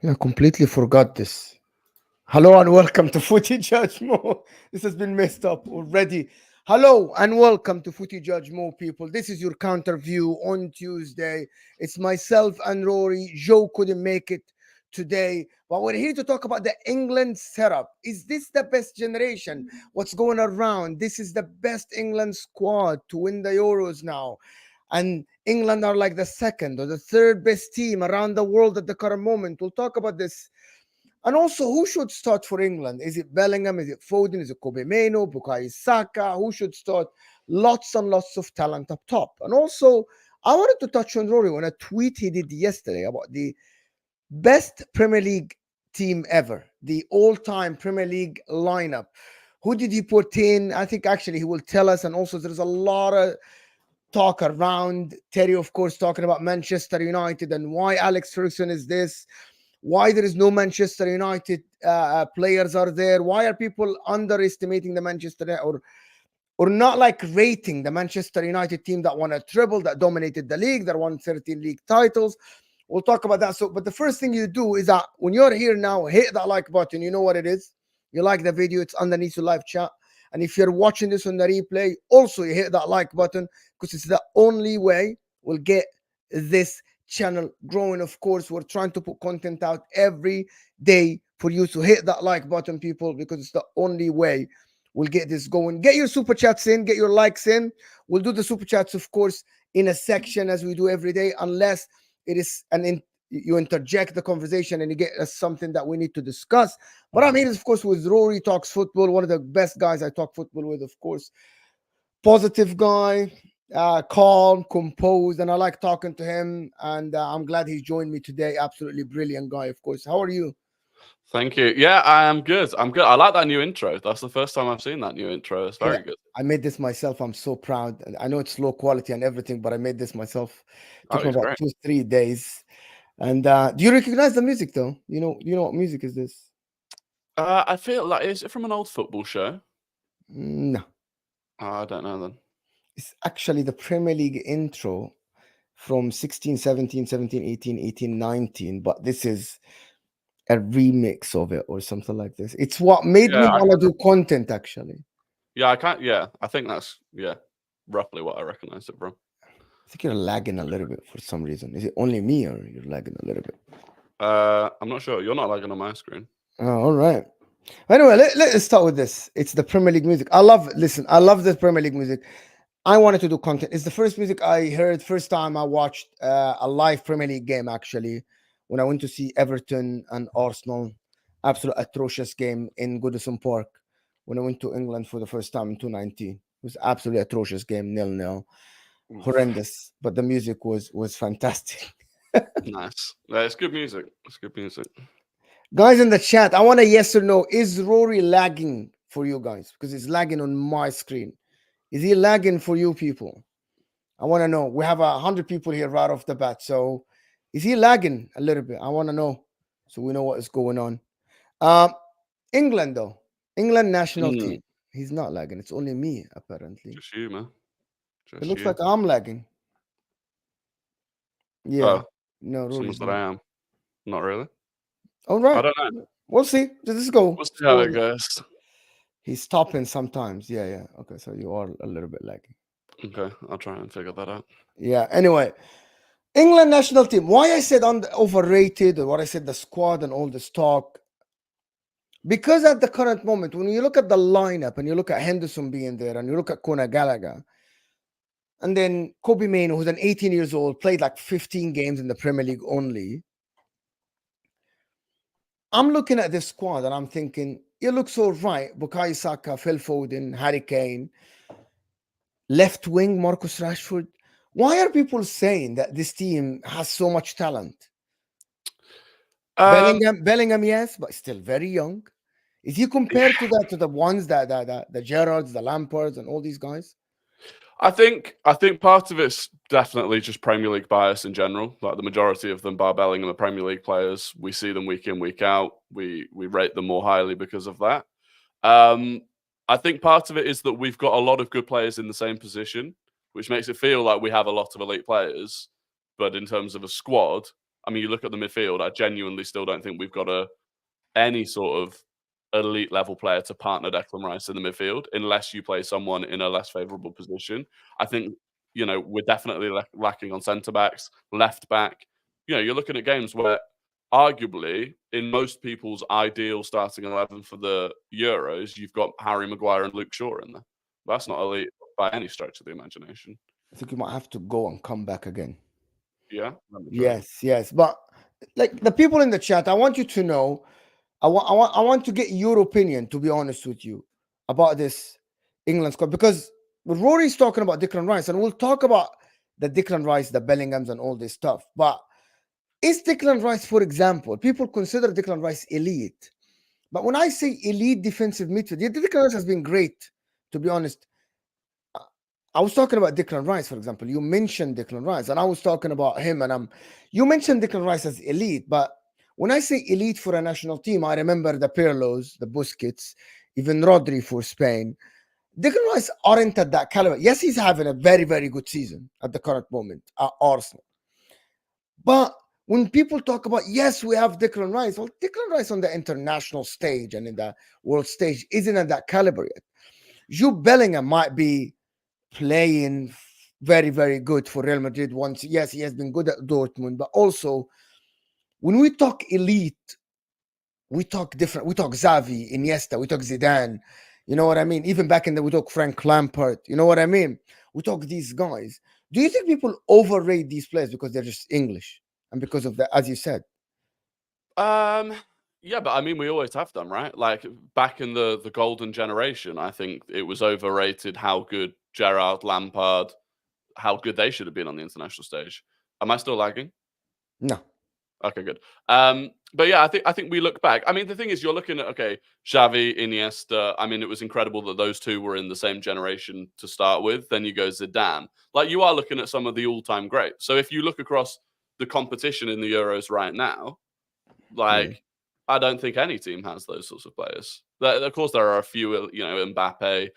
Yeah, completely forgot this. Hello and welcome to Footy Judge Mo. This has been messed up already. Hello and welcome to Footy Judge Mo, people. This is your counter view on Tuesday. It's myself and Rory. Joe couldn't make it today, but we're here to talk about the England setup. Is this the best generation? What's going around? This is the best England squad to win the Euros now. And England are like the second or the third best team around the world at the current moment. We'll talk about this. And also, who should start for England? Is it Bellingham? Is it Foden? Is it Kobe Mano? Bukayo Saka? Who should start? Lots and lots of talent up top. And also, I wanted to touch on Rory on a tweet he did yesterday about the best Premier League team ever, the all-time Premier League lineup. Who did he put in? I think actually he will tell us. And also, there's a lot of talk around Terry, of course, talking about Manchester United and why Alex Ferguson is this, why there is no Manchester United players are there, why are people underestimating the Manchester or not like rating the Manchester United team that won a treble, that dominated the league, that won 13 league titles. We'll talk about that. So, but the first thing you do is that when you're here now, hit that like button. You know what it is. You like the video, it's underneath your live chat. And if you're watching this on the replay, also you hit that like button because it's the only way we'll get this channel growing. Of course, we're trying to put content out every day for you. So hit that like button, people, because it's the only way we'll get this going. Get your super chats in, get your likes in. We'll do the super chats, of course, in a section as we do every day, unless it is you interject the conversation and you get us something that we need to discuss. But I'm here, of course, with Rory Talks Football, one of the best guys I talk football with, of course. Positive guy, calm, composed, and I like talking to him. And I'm glad he joined me today. Absolutely brilliant guy, of course. How are you? Thank you. Yeah, I am good. I'm good. I like that new intro. That's the first time I've seen that new intro. It's very good. I made this myself. I'm so proud. And I know it's low quality and everything, but I made this myself. It Oh, took me it's about great. 2-3 days. And do you recognize the music though? You know what music is this? I feel like is it from an old football show? No, I don't know then. it's actually the Premier League intro from 16, 17, 17, 18, 18, 19. But this is a remix of it or something like this. It's what made me Yeah, want to do content actually. I can't. Yeah, I think that's roughly what I recognize it from. I think you're lagging a little bit for some reason. Is it only me or you're lagging a little bit? I'm not sure. You're not lagging on my screen. Oh, all right. Anyway, let's start with this. It's the Premier League music. Listen, I love the Premier League music. I wanted to do content. It's the first music I heard, first time I watched a live Premier League game, actually, when I went to see Everton and Arsenal. Absolute atrocious game in Goodison Park when I went to England for the first time in 2019. It was absolutely atrocious game, 0-0. Oof. Horrendous, but the music was fantastic. Nice. Yeah, it's good music. It's good music. Guys in the chat, I want a yes or no. Is Rory lagging for you guys? Because it's lagging on my screen. Is he lagging for you people? I want to know. We have 100 people here right off the bat. So is he lagging a little bit? I want to know so we know what is going on. Um, England, though. England national team. Mm, He's not lagging. It's only me, apparently. just you, man. It Just looks you. like I'm lagging. Yeah. Oh, No, someone Rory's said not. I am. Not really. All I right. don't know. We'll see. Let's go. We'll Let's see how go. it goes. He's stopping sometimes. Yeah, yeah. Okay, so you are a little bit lagging. Okay, I'll try and figure that out. Yeah. Anyway, England national team. Why I said overrated or what I said the squad and all this talk. Because at the current moment, when you look at the lineup and you look at Henderson being there and you look at Conor Gallagher, and then Kobe Mano, who's an 18 years old, played like 15 games in the Premier League only. I'm looking at this squad and I'm thinking, it looks all right. Bukayo Saka, Phil Foden, Harry Kane, left wing, Marcus Rashford. Why are people saying that this team has so much talent? Um, Bellingham, yes, but still very young. Is he compared to the ones that the Gerrards, the Lampards, and all these guys? I think part of it's definitely just Premier League bias in general. Like the majority of them, bar Bellingham, the Premier League players, we see them week in, week out. We rate them more highly because of that. Um, I think part of it is that we've got a lot of good players in the same position, which makes it feel like we have a lot of elite players. But in terms of a squad, I mean, you look at the midfield, I genuinely still don't think we've got any sort of elite level player to partner Declan Rice in the midfield unless you play someone in a less favourable position. I think, we're definitely lacking on centre backs, left back. You're looking at games where arguably in most people's ideal starting 11 for the Euros, you've got Harry Maguire and Luke Shaw in there. That's not elite by any stretch of the imagination. I think you might have to go and come back again. Yeah? Let me try. Yes. But like the people in the chat, I want you to know, I want to get your opinion, to be honest with you, about this England squad, because Rory's talking about Declan Rice, and we'll talk about the Declan Rice, the Bellinghams, and all this stuff. But is Declan Rice, for example, people consider Declan Rice elite, but when I say elite defensive midfield, Declan Rice has been great, to be honest. I was talking about Declan Rice, for example. You mentioned Declan Rice, and I was talking about him, and you mentioned Declan Rice as elite, but when I say elite for a national team, I remember the Pirlos, the Busquets, even Rodri for Spain. Declan Rice aren't at that caliber. Yes, he's having a very, very good season at the current moment at Arsenal. But when people talk about, yes, we have Declan Rice, well, Declan Rice on the international stage and in the world stage isn't at that caliber yet. Jude Bellingham might be playing very, very good for Real Madrid once. Yes, he has been good at Dortmund, but also when we talk elite, we talk different. We talk Xavi, Iniesta, we talk Zidane. You know what I mean? Even back in we talk Frank Lampard. You know what I mean? We talk these guys. Do you think people overrate these players because they're just English and because of that, as you said? Yeah, but I mean, we always have them, right? Like back in the golden generation, I think it was overrated how good Gerrard, Lampard, how good they should have been on the international stage. Am I still lagging? No. Okay, good. But yeah, I think we look back. I mean, the thing is, you're looking at Xavi, Iniesta. I mean, it was incredible that those two were in the same generation to start with. Then you go Zidane. Like you are looking at some of the all-time greats. So if you look across the competition in the Euros right now, I don't think any team has those sorts of players. Of course, there are a few, Mbappe.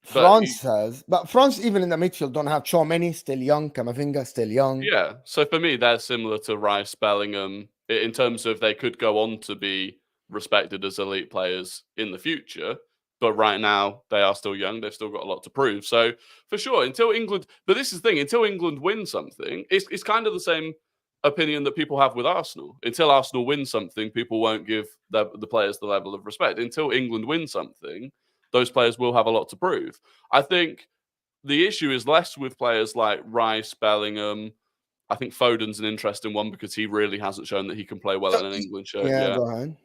France has, but France even in the midfield don't have Tchouameni, still young, Camavinga, still young. Yeah, so for me, they're similar to Rice, Bellingham, in terms of they could go on to be respected as elite players in the future. But right now, they are still young. They've still got a lot to prove. So for sure, until England, but this is the thing, until England win something, it's kind of the same opinion that people have with Arsenal. Until Arsenal win something, people won't give the players the level of respect. Until England win something, those players will have a lot to prove. I think the issue is less with players like Rice, Bellingham. I think Foden's an interesting one because he really hasn't shown that he can play well in an England shirt. Yeah, go ahead.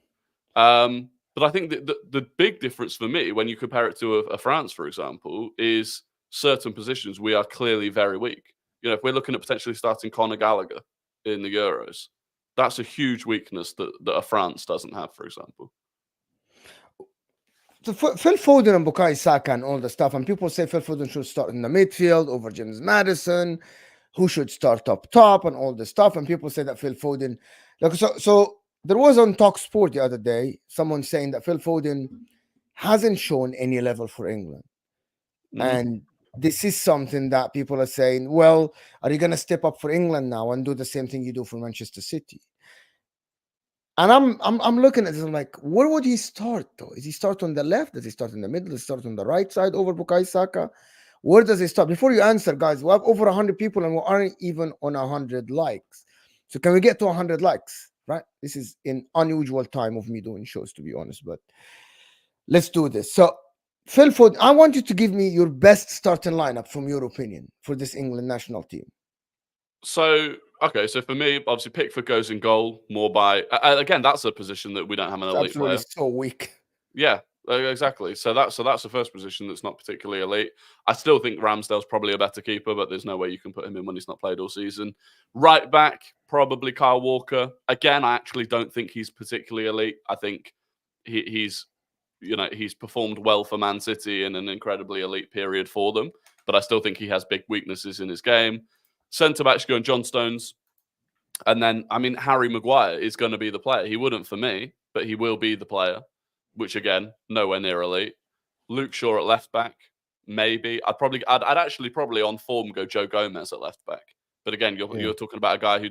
But I think the big difference for me when you compare it to a France, for example, is certain positions we are clearly very weak. If we're looking at potentially starting Conor Gallagher in the Euros, that's a huge weakness that a France doesn't have, for example. So Phil Foden and Bukayo Saka and all the stuff, and people say Phil Foden should start in the midfield over James Maddison, who should start up top and all this stuff, and people say that Phil Foden, so there was on Talk Sport the other day someone saying that Phil Foden hasn't shown any level for England, and this is something that people are saying, well, are you going to step up for England now and do the same thing you do for Manchester City? And I'm looking at this. I'm like, where would he start though? Is he start on the left? Does he start in the middle? Does he start on the right side over Bukayo Saka? Where does he start? Before you answer, guys, we have over 100 people and we aren't even on 100 likes. So can we get to 100 likes? Right? This is an unusual time of me doing shows, to be honest, but let's do this. So Phil Foden, I want you to give me your best starting lineup from your opinion for this England national team. So for me, obviously Pickford goes in goal more by again. That's a position that we don't have an elite player. So weak. Yeah, exactly. So that's the first position that's not particularly elite. I still think Ramsdale's probably a better keeper, but there's no way you can put him in when he's not played all season. Right back, probably Kyle Walker. Again, I actually don't think he's particularly elite. I think he's performed well for Man City in an incredibly elite period for them, but I still think he has big weaknesses in his game. Centre-back's going John Stones. And then, I mean, Harry Maguire is going to be the player. He wouldn't for me, but he will be the player, which, again, nowhere near elite. Luke Shaw at left-back, maybe. I'd actually probably on form go Joe Gomez at left-back. But again, you're talking about a guy who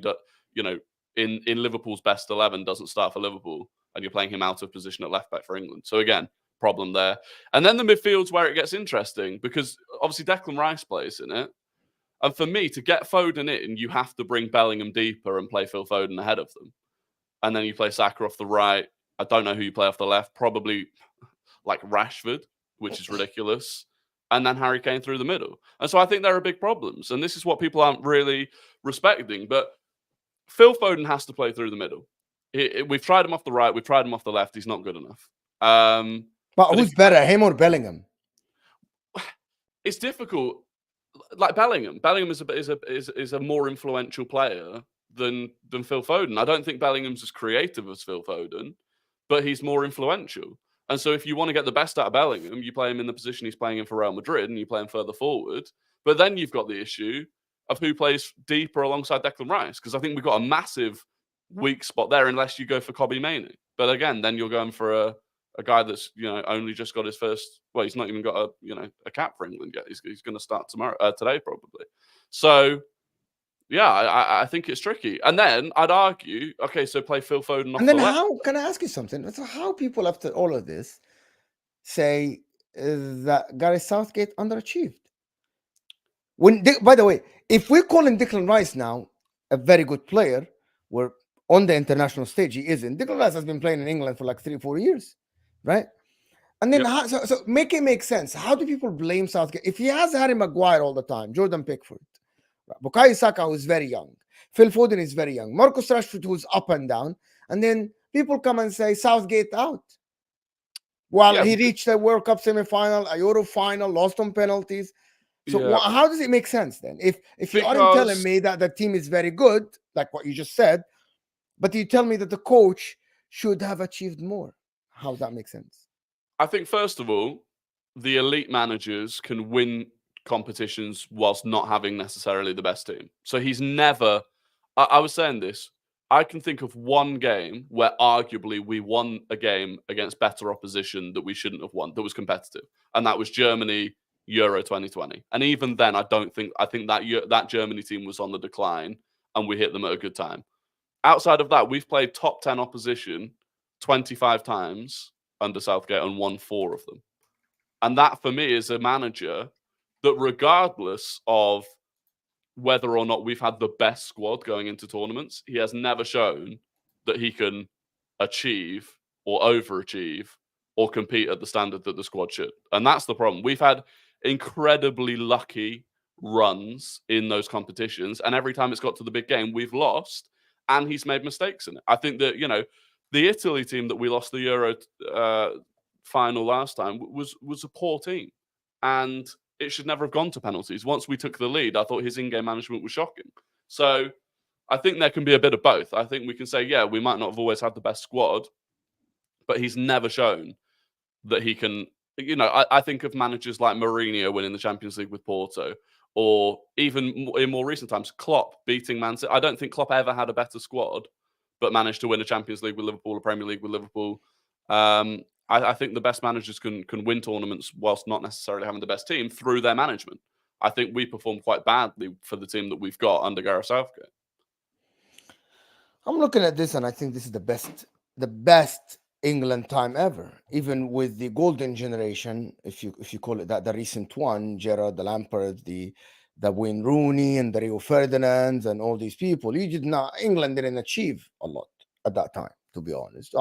in Liverpool's best 11 doesn't start for Liverpool, and you're playing him out of position at left back for England. So again, problem there. And then the midfield's where it gets interesting, because obviously Declan Rice plays in it. And for me, to get Foden in, you have to bring Bellingham deeper and play Phil Foden ahead of them. And then you play Saka off the right. I don't know who you play off the left. Probably like Rashford, which is ridiculous. And then Harry Kane through the middle. And so I think there are big problems. And this is what people aren't really respecting. But Phil Foden has to play through the middle. We've tried him off the right. We've tried him off the left. He's not good enough. But who's better, him or Bellingham? It's difficult. Like Bellingham is a more influential player than Phil Foden. I don't think Bellingham's as creative as Phil Foden, but he's more influential. And so if you want to get the best out of Bellingham, you play him in the position he's playing in for Real Madrid, and you play him further forward. But then you've got the issue of who plays deeper alongside Declan Rice, because I think we've got a massive weak spot there unless you go for Kobbie Mainoo. But again, then you're going for a guy that's only just got his first. Well, he's not even got a cap for England yet. He's going to start today probably. So yeah, I think it's tricky. And then I'd argue, okay, so play Phil Foden off and then the left. how can I ask you something? So how people after all of this say that Gareth Southgate underachieved? By the way, if we're calling Declan Rice now a very good player, we're on the international stage. He isn't. Declan Rice has been playing in England for like 3-4 years, right? And then so make it make sense. How do people blame Southgate if he has Harry Maguire all the time, Jordan Pickford, Bukayo Saka, who's very young, Phil Foden is very young, Marcus Rashford, who's up and down, and then people come and say Southgate out. Well, he reached a World Cup semi-final, a Euro final, lost on penalties. So how does it make sense then? If you aren't telling me that the team is very good, like what you just said, but you tell me that the coach should have achieved more, how does that make sense? I think, first of all, the elite managers can win competitions whilst not having necessarily the best team. So he's never... I was saying this. I can think of one game where arguably we won a game against better opposition that we shouldn't have won, that was competitive. And that was Germany, Euro 2020. And even then, I think that Germany team was on the decline and we hit them at a good time. Outside of that, we've played top 10 opposition 25 times under Southgate and won 4 of them. And that, for me, is a manager that, regardless of whether or not we've had the best squad going into tournaments, he has never shown that he can achieve or overachieve or compete at the standard that the squad should. And that's the problem. We've had incredibly lucky runs in those competitions, and every time it's got to the big game, we've lost, and he's made mistakes in it. I think that, the Italy team that we lost the Euro final last time was a poor team, and it should never have gone to penalties. Once we took the lead, I thought his in-game management was shocking. So I think there can be a bit of both. I think we can say, yeah, we might not have always had the best squad, but he's never shown that he can. I think of managers like Mourinho winning the Champions League with Porto, or even in more recent times, Klopp beating Man City. I don't think Klopp ever had a better squad, but managed to win a Champions League with Liverpool, a Premier League with Liverpool. I think the best managers can win tournaments whilst not necessarily having the best team through their management. I think we performed quite badly for the team that we've got under Gareth Southgate. I'm looking at this and I think this is the best England time ever, even with the golden generation, if you call it that, the recent one, Gerrard, the Lampard, the Wayne Rooney and the Rio Ferdinands and all these people. England didn't achieve a lot at that time, to be honest.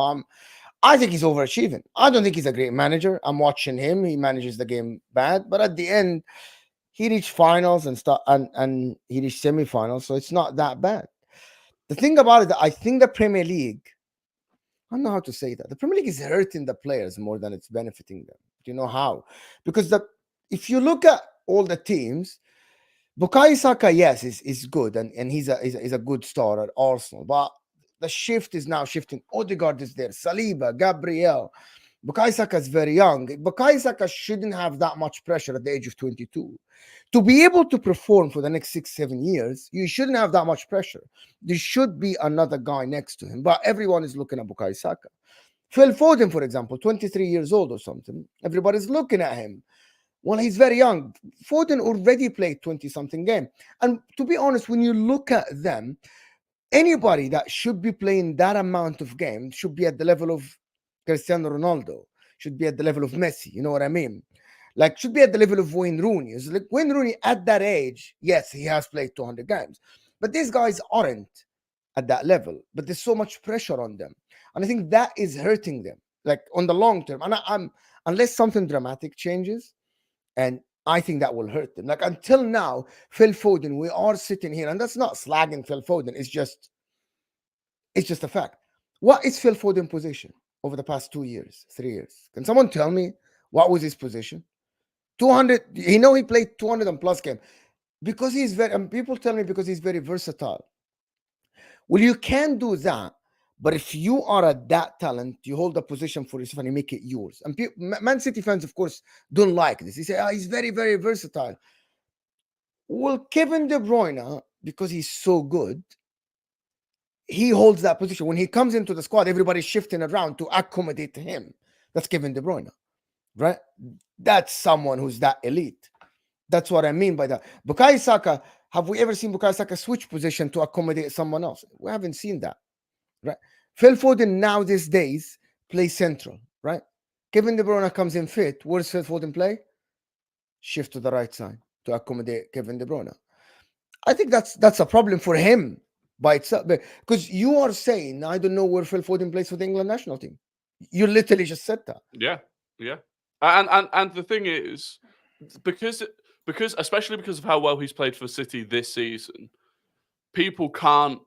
I think he's overachieving. I don't think he's a great manager. I'm watching him. He manages the game bad, but at the end, he reached finals and he reached semi-finals, so it's not that bad. The thing about it, I think the Premier League, I don't know how to say that. The Premier League is hurting the players more than it's benefiting them. Do you know how? Because if you look at all the teams, Bukayo Saka, yes, is good, and he's a good star at Arsenal, but the shift is now shifting. Odegaard is there, Saliba, Gabriel. Bukayo Saka is very young. Bukayo Saka shouldn't have that much pressure at the age of 22. To be able to perform for the next 6-7 years, you shouldn't have that much pressure. There should be another guy next to him, but everyone is looking at Bukayo Saka. Phil Foden, for example, 23 years old or something. Everybody's looking at him. Well, he's very young. Foden already played 20-something game. And to be honest, when you look at them, anybody that should be playing that amount of games should be at the level of Cristiano Ronaldo, should be at the level of Messi. You know what I mean? Like, should be at the level of Wayne Rooney. It's like Wayne Rooney at that age, yes, he has played 200 games, but these guys aren't at that level. But there's so much pressure on them, and I think that is hurting them, like on the long term. And I'm unless something dramatic changes, and I think that will hurt them. Like until now, Phil Foden, we are sitting here, and that's not slagging Phil Foden. It's just a fact. What is Phil Foden's position over the past 2 years, 3 years? Can someone tell me what was his position? 200. He played 200 and plus game because he's very. And people tell me because he's very versatile. Well, you can do that, but if you are at that talent, you hold a position for yourself and you make it yours. And Man City fans, of course, don't like this. They say, "Oh, he's very, very versatile." Well, Kevin De Bruyne, because he's so good, he holds that position. When he comes into the squad, everybody's shifting around to accommodate him. That's Kevin De Bruyne, right? That's someone who's that elite. That's what I mean by that. Bukayo Saka, have we ever seen Bukayo Saka switch position to accommodate someone else? We haven't seen that, right? Phil Foden now these days plays central, right? Kevin De Bruyne comes in fit. Where's Phil Foden play? Shift to the right side to accommodate Kevin De Bruyne. I think that's a problem for him by itself, because you are saying, I don't know where Phil Foden plays for the England national team. You literally just said that. Yeah. And the thing is, because especially because of how well he's played for City this season, people can't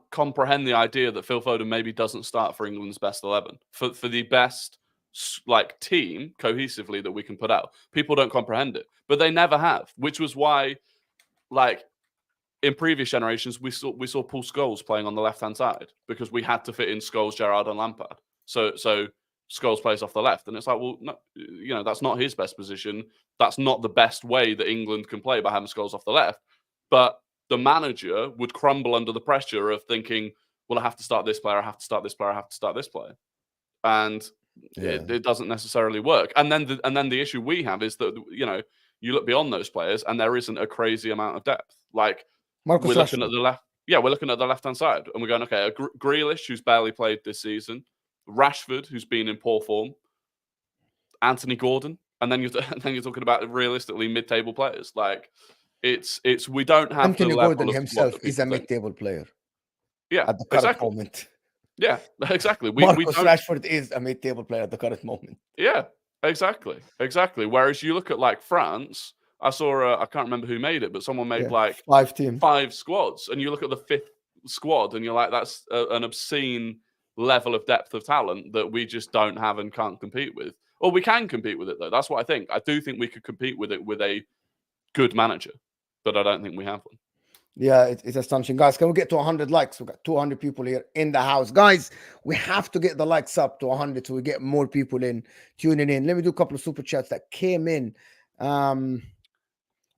comprehend the idea that Phil Foden maybe doesn't start for England's best 11 for the best like team cohesively that we can put out. People don't comprehend it, but they never have, which was why, like, in previous generations, we saw Paul Scholes playing on the left-hand side because we had to fit in Scholes, Gerrard, and Lampard. So Scholes plays off the left, and it's like, well, no, you know, that's not his best position. That's not the best way that England can play by having Scholes off the left. But the manager would crumble under the pressure of thinking, well, I have to start this player, I have to start this player, I have to start this player, and it doesn't necessarily work. And then the issue we have is that, you know, you look beyond those players, and there isn't a crazy amount of depth. Like, Marcus we're looking Rashford. at the left. Yeah, we're looking at the left-hand side, and we're going, okay, Grealish, who's barely played this season, Rashford, who's been in poor form, Anthony Gordon, and then you're talking about realistically mid-table players. Like, it's we don't have Anthony the level Gordon of himself squad is a that people think. mid-table player. Yeah, At the current exactly. moment. Yeah, exactly. Marcus Rashford is a mid-table player at the current moment. Yeah, exactly. Whereas you look at like France, I saw I can't remember who made it, but someone made like 5 squads, and you look at the 5th squad, and you're like, that's an obscene level of depth of talent that we just don't have and can't compete with. Or we can compete with it though. That's what I think. I do think we could compete with it with a good manager, but I don't think we have one. Yeah, it's astonishing. Guys, can we get to 100 likes? We've got 200 people here in the house. Guys, we have to get the likes up to 100 so we get more people in, tuning in. Let me do a couple of super chats that came in.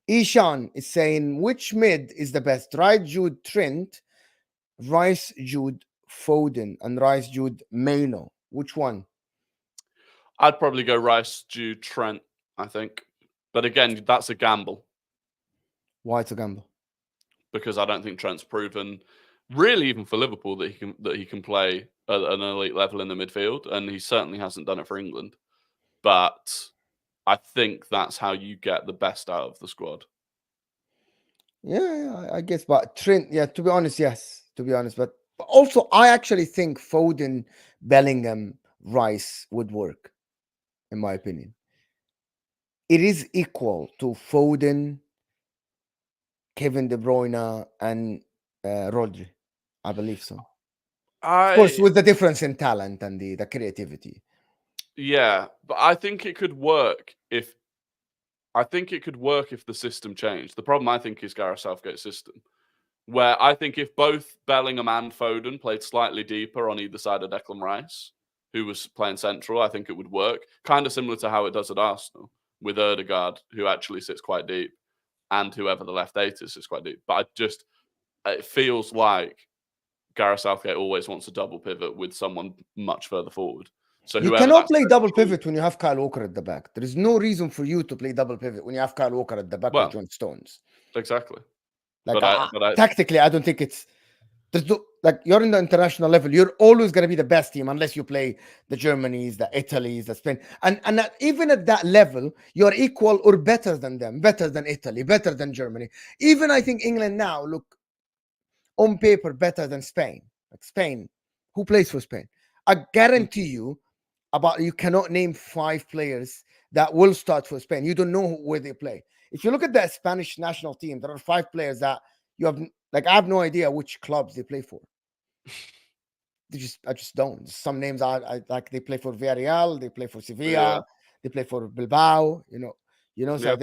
Ishan is saying, which mid is the best? Rice, Jude, Trent, Rice, Jude, Foden, and Rice, Jude, Maino. Which one? I'd probably go Rice, Jude, Trent, I think. But again, that's a gamble. Why it's a gamble? Because I don't think Trent's proven, really, even for Liverpool, that he can play at an elite level in the midfield, and he certainly hasn't done it for England. But I think that's how you get the best out of the squad. Yeah, I guess. But Trent, yeah, to be honest, yes. To be honest, but also I actually think Foden, Bellingham, Rice would work, in my opinion. It is equal to Foden, Kevin De Bruyne, and Rodri. I believe so. Of course, with the difference in talent and the creativity. Yeah, but I think it could work if the system changed. The problem, I think, is Gareth Southgate's system, where I think if both Bellingham and Foden played slightly deeper on either side of Declan Rice, who was playing central, I think it would work. Kind of similar to how it does at Arsenal, with Ødegaard, who actually sits quite deep, and whoever the left 8 is sits quite deep. But it feels like Gareth Southgate always wants a double pivot with someone much further forward. So you cannot play double pivot when you have Kyle Walker at the back. There is no reason for you to play double pivot when you have Kyle Walker at the back with John Stones. Exactly. Like, tactically, I don't think it's There's no, like you're in the international level. You're always going to be the best team unless you play the Germanys, the Italies, the Spain, and even at that level, you're equal or better than them, better than Italy, better than Germany. Even I think England now look on paper better than Spain. Like Spain, who plays for Spain? I guarantee you, about you cannot name 5 players that will start for Spain. You don't know where they play. If you look at the Spanish national team, there are 5 players that you have like I have no idea which clubs they play for. I just don't. Some names I like they play for Villarreal, they play for Yeah, Sevilla, they play for Bilbao. So yeah,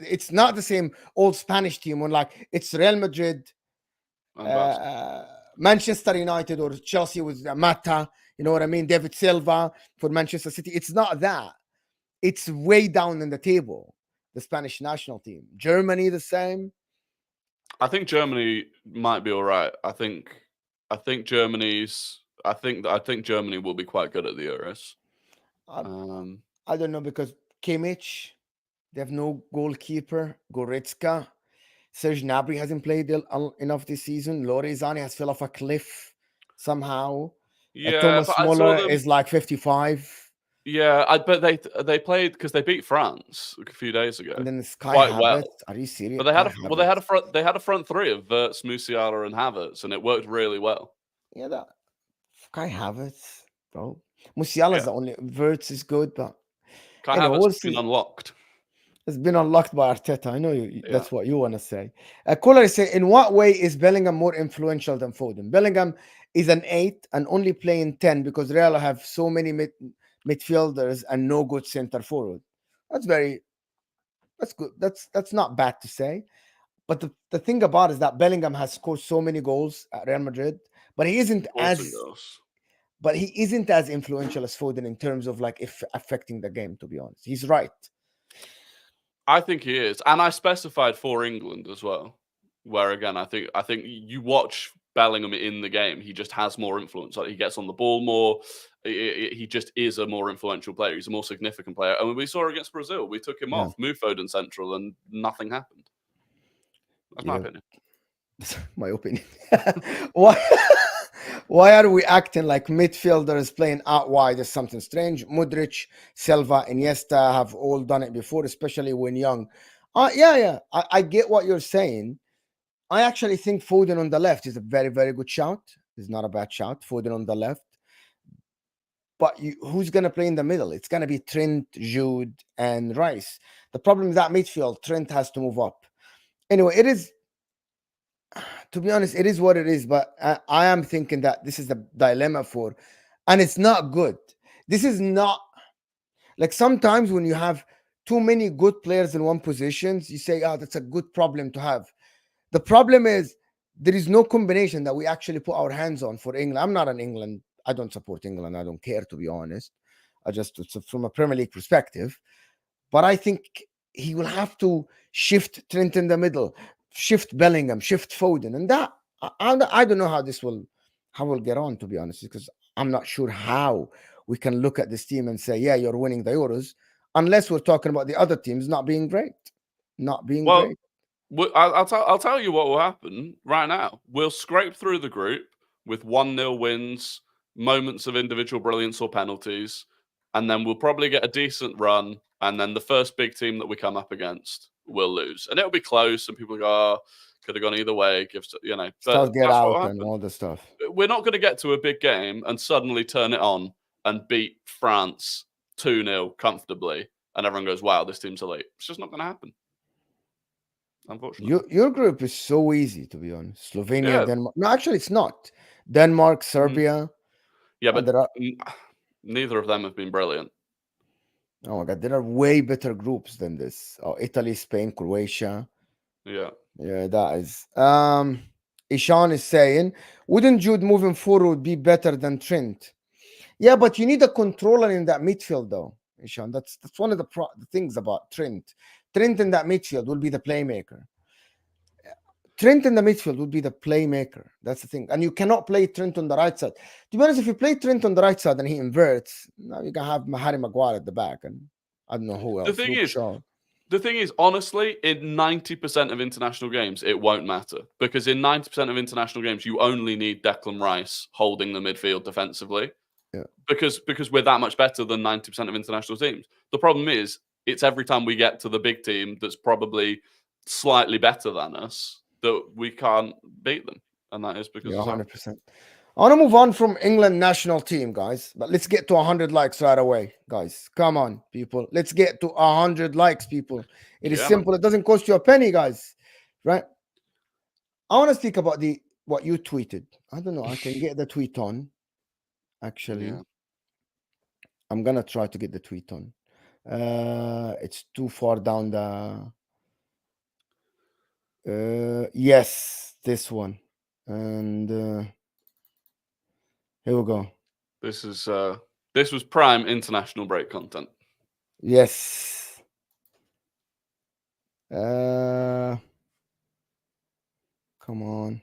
it's not the same old Spanish team when like it's Real Madrid, and Barca. Manchester United or Chelsea with Mata. You know what I mean? David Silva for Manchester City. It's not that. It's way down in the table. The Spanish national team. Germany the same. I think Germany might be all right. I think Germany's. I think Germany will be quite good at the Euros. I, Um, I don't know because Kimmich, they have no goalkeeper. Goretzka, Serge Gnabry hasn't played enough this season. Lorenzani has fell off a cliff somehow. yeah, but Thomas I saw Muller them. is like 55. Yeah, but they played because they beat France a few days ago And then Sky quite Havertz. well. Are you serious? But they had Kai a well, Havertz. they had a front three of Wirtz, Musiala, and Havertz, and it worked really well. Yeah, that Kai Havertz, bro. Musiala is Yeah, the only. Verts is good, but Kai anyway, Havertz we'll has been see. unlocked. It's been unlocked by Arteta. I know Yeah, that's what you want to say. Kohler is saying, in what way is Bellingham more influential than Foden? Bellingham is an 8 and only playing 10 because Real have so many midfielders and no good center forward. That's good. That's not bad to say. But the thing about it is that Bellingham has scored so many goals at Real Madrid, but he isn't important as goals. influential as Foden in terms of like if affecting the game. To be honest, he's right. I think he is, and I specified for England as well. Where again, I think you watch Bellingham in the game, he just has more influence. Like he gets on the ball more. He just is a more influential player. He's a more significant player. And we saw against Brazil, we took him Yeah, off, moved Foden central, and nothing happened. That's my yeah. opinion. My opinion. Why? Why are we acting like midfielders playing out wide is something strange? Modric, Silva, Iniesta have all done it before, especially when young. Yeah. I get what you're saying. I actually think Foden on the left is a very, very good shout. It's not a bad shout. Foden on the left. But who's going to play in the middle? It's going to be Trent, Jude, and Rice. The problem is that midfield, Trent has to move up. Anyway, it is, to be honest, it is what it is. But I am thinking that this is the dilemma and it's not good. This is not like sometimes when you have too many good players in one position, you say, oh, that's a good problem to have. The problem is there is no combination that we actually put our hands on for England. I'm not an England. I don't support England. I don't care, to be honest. It's from a Premier League perspective. But I think he will have to shift Trent in the middle, shift Bellingham, shift Foden, and that I don't know how we'll get on, to be honest, because I'm not sure how we can look at this team and say, yeah, you're winning the Euros, unless we're talking about the other teams not being great, not being Well, great. I'll tell you what will happen right now. We'll scrape through the group with 1-0 wins, moments of individual brilliance or penalties, and then we'll probably get a decent run. And then the first big team that we come up against will lose, and it'll be close. And people go, oh, could have gone either way. But Start get that's what will out and happen. all the stuff. We're not going to get to a big game and suddenly turn it on and beat France 2-0 comfortably, and everyone goes, wow, this team's elite. It's just not going to happen. Unfortunately. Your group is so easy, to be honest. Slovenia, Yeah. Denmark. No, actually, it's not. Denmark, Mhm. Serbia. Yeah, And but there are, neither of them have been brilliant. oh my God, there are way better groups than this. Oh, Italy, Spain, Croatia. Yeah. Yeah, that is. Ishan is saying, wouldn't Jude moving forward be better than Trent? Yeah, but you need a controller in that midfield, though, Ishan. That's one of the things about Trent. Trent in that midfield will be the playmaker. Trent in the midfield would be the playmaker. That's the thing. And you cannot play Trent on the right side. To be honest, if you play Trent on the right side and he inverts, now you can have Harry Maguire at the back. And I don't know who The else. thing Luke is, Shaw. The thing is, honestly, in 90% of international games, it won't matter. Because in 90% of international games, you only need Declan Rice holding the midfield defensively. Yeah. Because we're that much better than 90% of international teams. The problem is, it's every time we get to the big team that's probably slightly better than us that we can't beat them. And that is because Yeah, of that. 100%. I want to move on from England national team, guys. But let's get to 100 likes right away, guys. Come on, people. Let's get to 100 likes, people. It is Yeah, simple. It doesn't cost you a penny, guys. Right? I want to speak about what you tweeted. I don't know. I can get the tweet on. Actually, Yeah. I'm gonna try to get the tweet on. It's too far down the. Yes, this one, and here we go. This was prime international break content. Yes. Come on.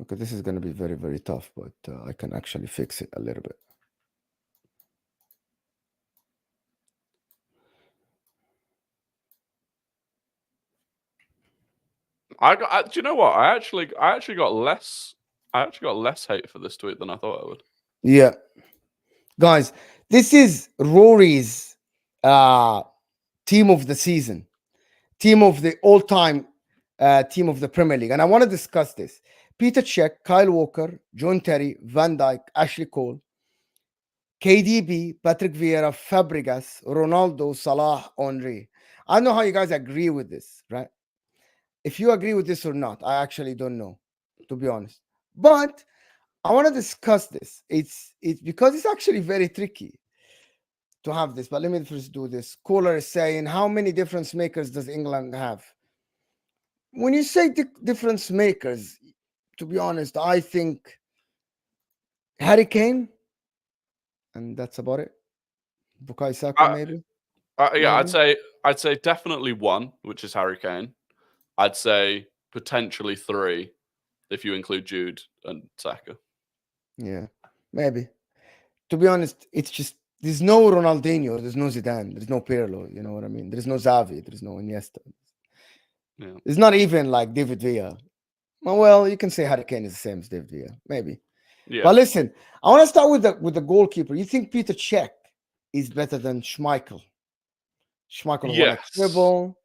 Okay, this is going to be very, very tough, but I can actually fix it a little bit. Do you know what? I actually got less hate for this tweet than I thought I would. Yeah. Guys, this is Rory's team of the season, team of the all-time team of the Premier League. And I want to discuss this. Peter Cech, Kyle Walker, John Terry, Van Dijk, Ashley Cole, KDB, Patrick Vieira, Fabregas, Ronaldo, Salah, Henry. I don't know how you guys agree with this, right? If you agree with this or not, I actually don't know, to be honest. But I want to discuss this. It's because it's actually very tricky to have this. But let me first do this. Caller is saying, how many difference makers does England have? When you say difference makers, to be honest, I think Harry Kane, and that's about it. Bukayo Saka, maybe. Yeah, maybe. I'd say definitely one, which is Harry Kane. I'd say potentially three, if you include Jude and Saka. Yeah, maybe. To be honest, it's just there's no Ronaldinho, there's no Zidane, there's no Pirlo. You know what I mean? There's no Xavi, there's no Iniesta. Yeah. It's not even like David Villa. Well, you can say Harry Kane is the same as David Villa, maybe. Yeah. But listen, I want to start with the goalkeeper. You think Peter Cech is better than Schmeichel? Schmeichel won a treble.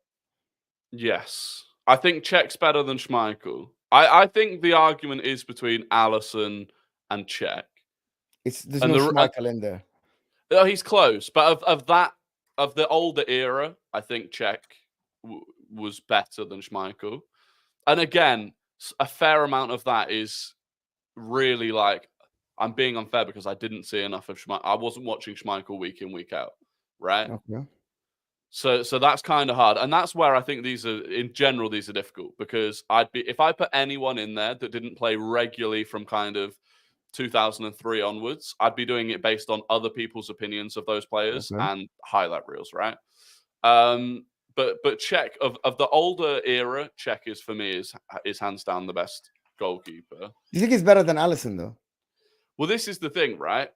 Yes. I think Cech's better than Schmeichel. I think the argument is between Alisson and Cech. There's no Schmeichel in there. Oh, he's close, but of the older era, I think Cech was better than Schmeichel. And again, a fair amount of that is really like I'm being unfair because I didn't see enough of Schmeichel. I wasn't watching Schmeichel week in, week out, right? Okay. So that's kind of hard, and that's where I think these are difficult because if I put anyone in there that didn't play regularly from kind of 2003 onwards, I'd be doing it based on other people's opinions of those players and highlight reels, right? But Cech of the older era, Cech is for me is hands down the best goalkeeper. Do you think he's better than Alisson though? Well, this is the thing, right?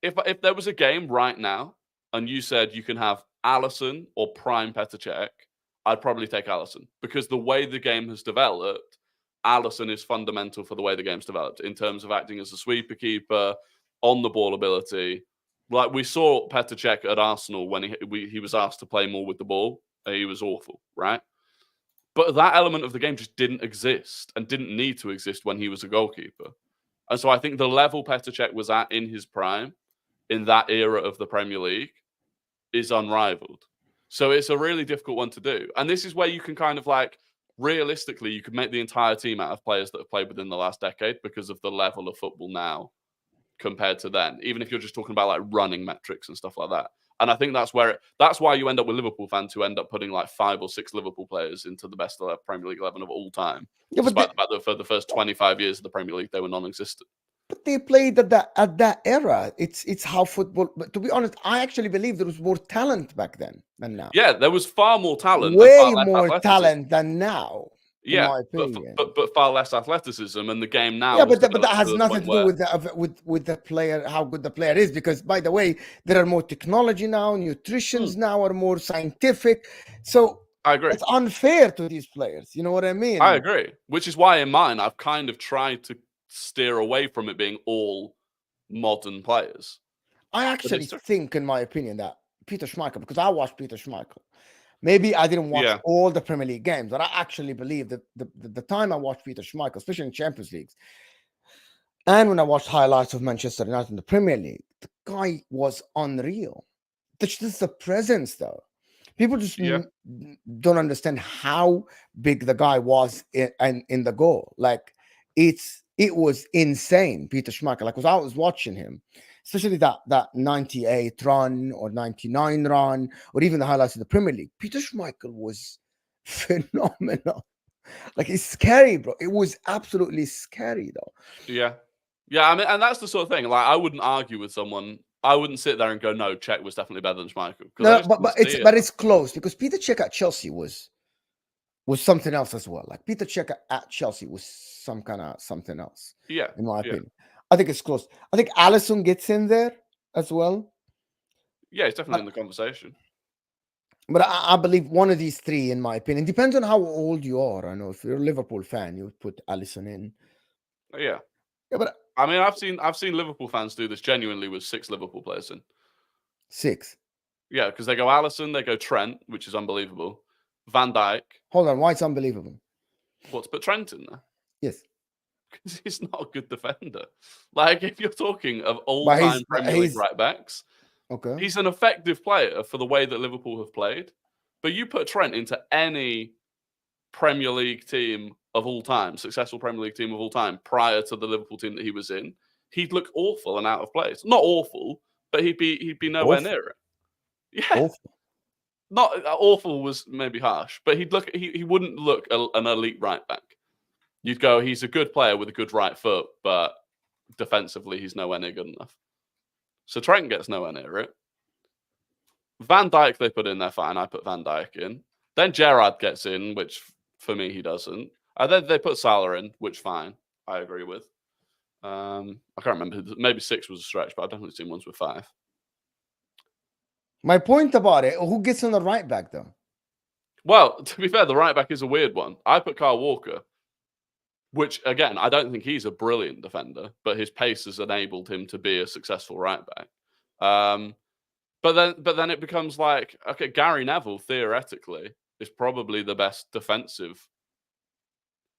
If there was a game right now and you said you can have Alisson or prime Petr Cech, I'd probably take Alisson because the way the game has developed, Alisson is fundamental for the way the game's developed in terms of acting as a sweeper keeper, on the ball ability. Like we saw Petr Cech at Arsenal when he was asked to play more with the ball. He was awful, right? But that element of the game just didn't exist and didn't need to exist when he was a goalkeeper. And so I think the level Petr Cech was at in his prime, in that era of the Premier League, is unrivaled. So it's a really difficult one to do. And this is where you can kind of like, realistically, you could make the entire team out of players that have played within the last decade because of the level of football now compared to then, even if you're just talking about like running metrics and stuff like that. And I think that's why you end up with Liverpool fans who end up putting like 5 or 6 Liverpool players into the best Premier League 11 of all time. Yeah, despite the fact that for the first 25 years of the Premier League, they were non-existent. But they played at that era. It's how football. But to be honest, I actually believe there was more talent back then than now. Yeah, there was far more talent. Way more talent than now. in Yeah, my but opinion. but far less athleticism, and the game now Yeah, has but that developed has to the nothing point to do where with with the player, how good the player is. Because by the way, there are more technology now, nutritions now are more scientific, so I agree. it's unfair to these players. You know what I I mean? agree. Which is why in mine I've kind of tried to steer away from it being all modern players. I But actually it's different. think, in my opinion, that Peter Schmeichel, because I watched Peter Schmeichel. Maybe I didn't watch Yeah. all the Premier League games, but I actually believe that the time I watched Peter Schmeichel, especially in Champions Leagues, and when I watched highlights of Manchester United in the Premier League, the guy was unreal. Just the presence, though. People just Yeah. don't understand how big the guy was in the goal. Like it was insane, Peter Schmeichel. Like, because I was watching him, especially that 98 run or 99 run, or even the highlights of the Premier League. Peter Schmeichel was phenomenal. Like, it's scary, bro. It was absolutely scary, though. Yeah. Yeah, I mean, and that's the sort of thing. Like, I wouldn't argue with someone. I wouldn't sit there and go, "No, Czech was definitely better than Schmeichel," because I No, just didn't see it. but it's close because Peter Cech at Chelsea was something else as well. Like Peter Cech at Chelsea was some kind of something else, Yeah, in my yeah, opinion. I think it's close. I think Allison gets in there as well. yeah. It's definitely But in the conversation. I believe one of these three, in my opinion, depends on how old you are. I know if you're a Liverpool fan, you would put Allison in. Yeah, Yeah, but I mean, I've seen Liverpool fans do this genuinely with 6 Liverpool players in. 6. Yeah, because they go Allison, they go Trent, which is unbelievable. Van Dijk. Hold on, why it's unbelievable? What's put Trent in there? Yes, Because he's not a good defender. Like, if you're talking of but all-time Premier League right backs, okay. he's an effective player for the way that Liverpool have played. But you put Trent into any Premier League team of all time, successful Premier League team of all time, prior to the Liverpool team that he was in, he'd look awful and out of place. Not awful, but he'd be nowhere Awful, near it. Yeah, awful. not awful was maybe harsh, but he wouldn't look an elite right back. You'd go, he's a good player with a good right foot, but defensively he's nowhere near good enough. So Trent gets nowhere near it. Van Dijk they put in there, fine. I put Van Dijk in. Then Gerrard gets in, which for me he doesn't. And then they put Salah in, which fine, I agree with. I can't remember. Maybe 6 was a stretch, but I've definitely seen ones with 5. My point about it, who gets on the right back though? Well, to be fair, the right back is a weird one. I put Kyle Walker, which again, I don't think he's a brilliant defender, but his pace has enabled him to be a successful right back. But then it becomes like, okay, Gary Neville theoretically is probably the best defensive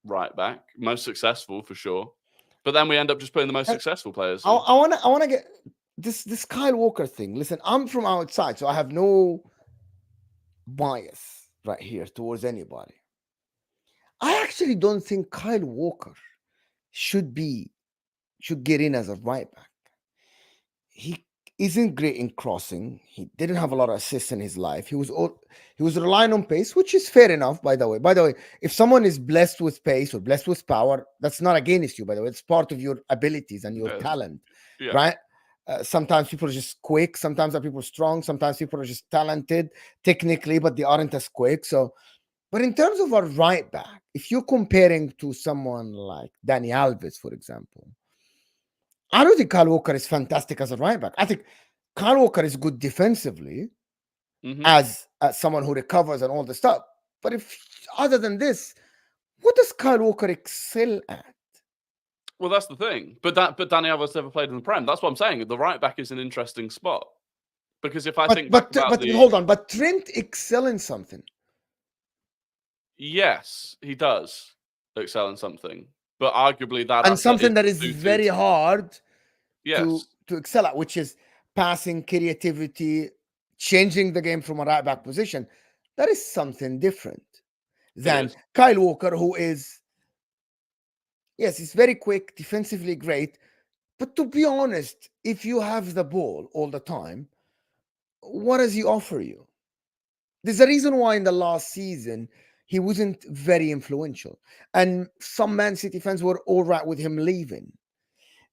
right back, most successful for sure. But then we end up just putting the most successful players in. I wanna get this Kyle Walker thing. Listen, I'm from outside, so I have no bias right here towards anybody. I actually don't think Kyle Walker should get in as a right back. He isn't great in crossing. He didn't have a lot of assists in his life. He was relying on pace, which is fair enough, by the way. By the way, if someone is blessed with pace or blessed with power, that's not against you, by the way. It's part of your abilities and your talent, Yeah. right? Sometimes people are just quick. Sometimes people are strong. Sometimes people are just talented technically, but they aren't as quick. So, but in terms of a right back, if you're comparing to someone like Danny Alves, for example, I don't think Kyle Walker is fantastic as a right back. I think Kyle Walker is good defensively as someone who recovers and all the stuff. But if other than this, what does Kyle Walker excel at? Well, that's the thing. But Danny Alves never played in the Prem. That's what I'm saying. The right back is an interesting spot. Because if I think back about hold on, but Trent excel in something. Yes, he does excel in something. But arguably that and something that is very hard yes. to excel at, which is passing, creativity, changing the game from a right back position. That is something different than Kyle Walker, who is, yes, he's very quick, defensively great. But to be honest, if you have the ball all the time, what does he offer you? There's a reason why in the last season he wasn't very influential. And some Man City fans were all right with him leaving.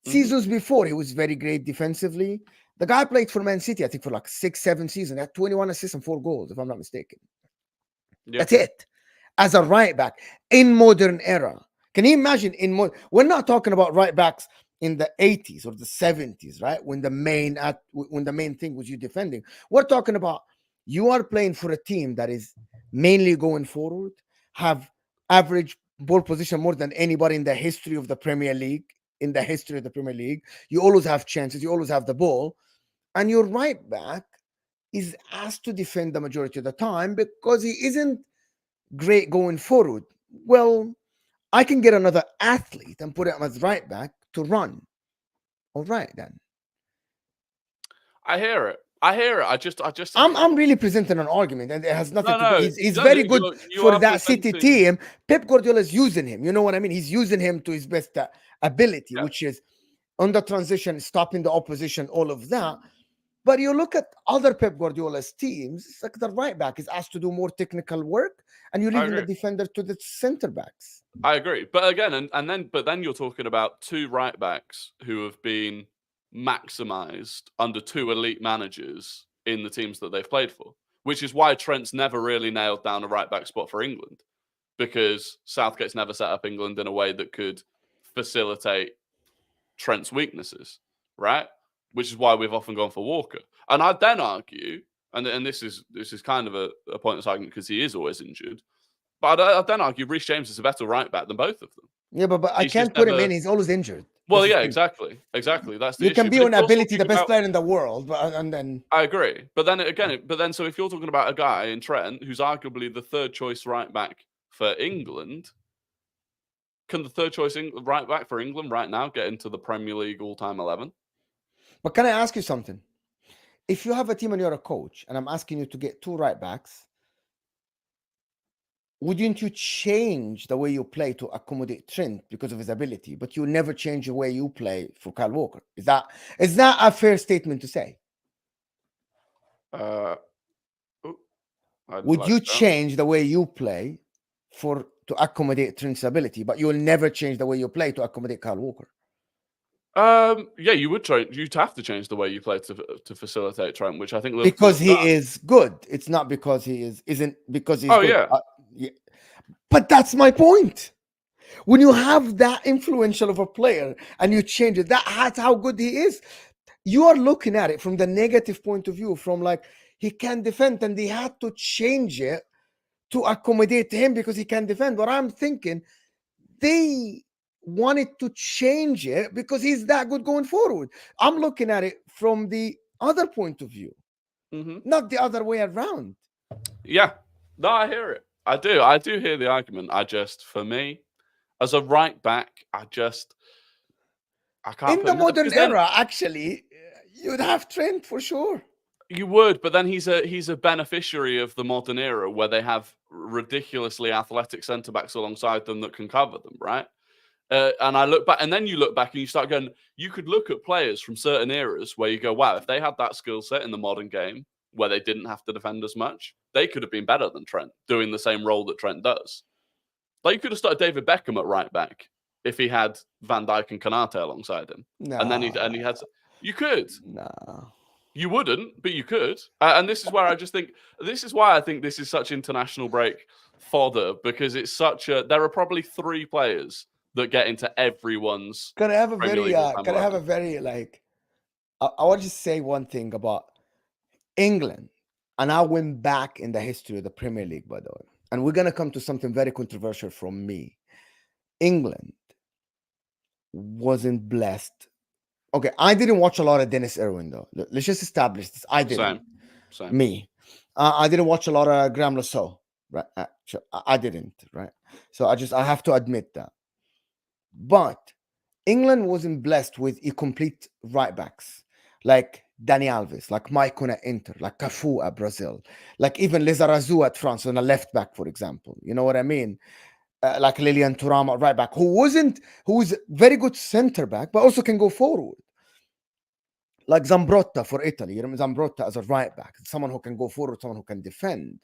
Seasons before, he was very great defensively. The guy played for Man City, I think, for like 6-7 seasons. He had 21 assists and 4 goals, if I'm not mistaken. That's it. as a right back in modern era. Can you imagine we're not talking about right backs in the 80s or the 70s, right? When the main thing was you defending. We're talking about you are playing for a team that is mainly going forward, have average ball position more than anybody in the history of the Premier League. In the history of the Premier League, you always have chances, you always have the ball, and your right back is asked to defend the majority of the time because he isn't great going forward. Well, I can get another athlete and put him as right back to run. All right, then. I hear it. I hear it. I'm really presenting an argument, and it has nothing to do. No, He's no, very good you for are that City presenting. team. Pep Guardiola is using him. You know what I mean? He's using him to his best ability, Yeah. which is on the transition, stopping the opposition, all of that. But you look at other Pep Guardiola's teams, it's like the right back is asked to do more technical work, and you're leaving the defender to the center backs. I agree. But again, but then you're talking about two right backs who have been maximized under two elite managers in the teams that they've played for, which is why Trent's never really nailed down a right back spot for England, because Southgate's never set up England in a way that could facilitate Trent's weaknesses, right? Which is why we've often gone for Walker. And I'd then argue, and this is kind of a pointless argument because he is always injured, but I'd then argue Reece James is a better right back than both of them. Yeah, but I can't put him in. He's always injured. Well, yeah, exactly. That's the you issue. can be on ability the best player in the world, and then I agree. But then again, so if you're talking about a guy in Trent who's arguably the third choice right back for England, can the third choice right back for England right now get into the Premier League all-time 11? But can I ask you something? If you have a team and you're a coach, and I'm asking you to get two right backs, wouldn't you change the way you play to accommodate Trent because of his ability, but you never change the way you play for Kyle Walker? Is that a fair statement to say? Would you change the way you play to accommodate Trent's ability, but you'll never change the way you play to accommodate Kyle Walker? Yeah, you would change. You'd have to change the way you play to facilitate Trent, which I think Liverpool because he is good. It's not because he isn't because he's good. Yeah. Yeah. But that's my point. When you have that influential of a player and you change it, that's how good he is. You are looking at it from the negative point of view, from like he can defend and they had to change it to accommodate him because he can defend. But I'm thinking they wanted to change it because he's that good going forward. I'm looking at it from the other point of view, not the other way around. Yeah, no, I hear it. I do hear the argument. For me, as a right back, I can't. In the modern era, actually, you'd have Trent for sure. You would, but then he's a beneficiary of the modern era where they have ridiculously athletic centre backs alongside them that can cover them, right? And I look back, and then you look back and you start going. You could look at players from certain eras where you go, "Wow, if they had that skill set in the modern game, where they didn't have to defend as much, they could have been better than Trent, doing the same role that Trent does." Like you could have started David Beckham at right back if he had Van Dijk and Konate alongside him, and then he had. You could. No. You wouldn't, but you could. And this is where I think this is such international break fodder, because it's there are probably three players that get into everyone's. I have a very like, I want to say one thing about England, and I went back in the history of the Premier League, by the way, and we're going to come to something very controversial from me. England wasn't blessed. Okay, I didn't watch a lot of Dennis Irwin, though. Let's just establish this. I didn't. Same. Me. I didn't watch a lot of Graham Lasso, right? I didn't, right? So I have to admit that. But England wasn't blessed with a complete right backs like Dani Alves, like Maicon at Inter, like Cafu at Brazil, like even Lizarazu at France on a left back, for example. You know what I mean? Like Lilian Thuram at right back, who was very good center back, but also can go forward. Like Zambrotta for Italy. You remember Zambrotta as a right back, someone who can go forward, someone who can defend.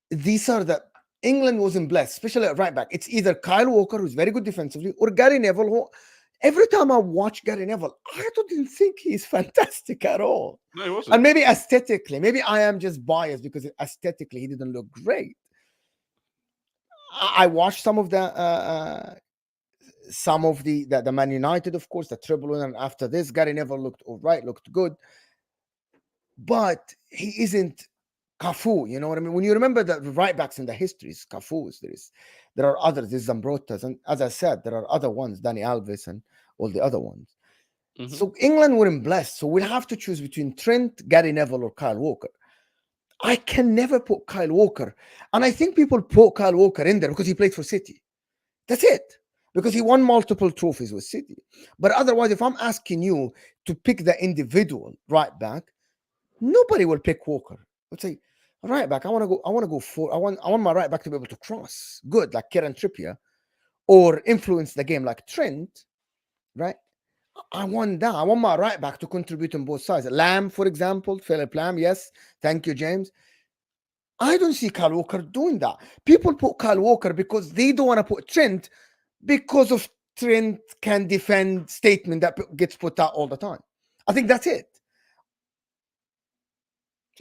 These are the England wasn't blessed, especially at right back. It's either Kyle Walker, who's very good defensively, or Gary Neville, who every time I watch Gary Neville, I didn't think he's fantastic at all. No, he wasn't. And maybe aesthetically, maybe I am just biased because aesthetically he didn't look great. I watched some of the Man United, of course, the treble winner. And after this, Gary Neville looked all right, looked good, but he isn't Cafu. You know what I mean? When you remember the right backs in the histories, Cafu's, there are others, there's Zambrotas, and as I said, there are other ones, Danny Alves and all the other ones. Mm-hmm. So England weren't blessed. So we'll have to choose between Trent, Gary Neville, or Kyle Walker. I can never put Kyle Walker. And I think people put Kyle Walker in there because he played for City. That's it. Because he won multiple trophies with City. But otherwise, if I'm asking you to pick the individual right back, nobody will pick Walker. I'd say, right back, I want to go for I want my right back to be able to cross. Good, like Kieran Trippier, or influence the game like Trent, right? I want that. I want my right back to contribute on both sides. Lamb, for example, Philip Lamb. Yes, thank you, James. I don't see Kyle Walker doing that. People put Kyle Walker because they don't want to put Trent because of Trent can defend statement that gets put out all the time. I think that's it.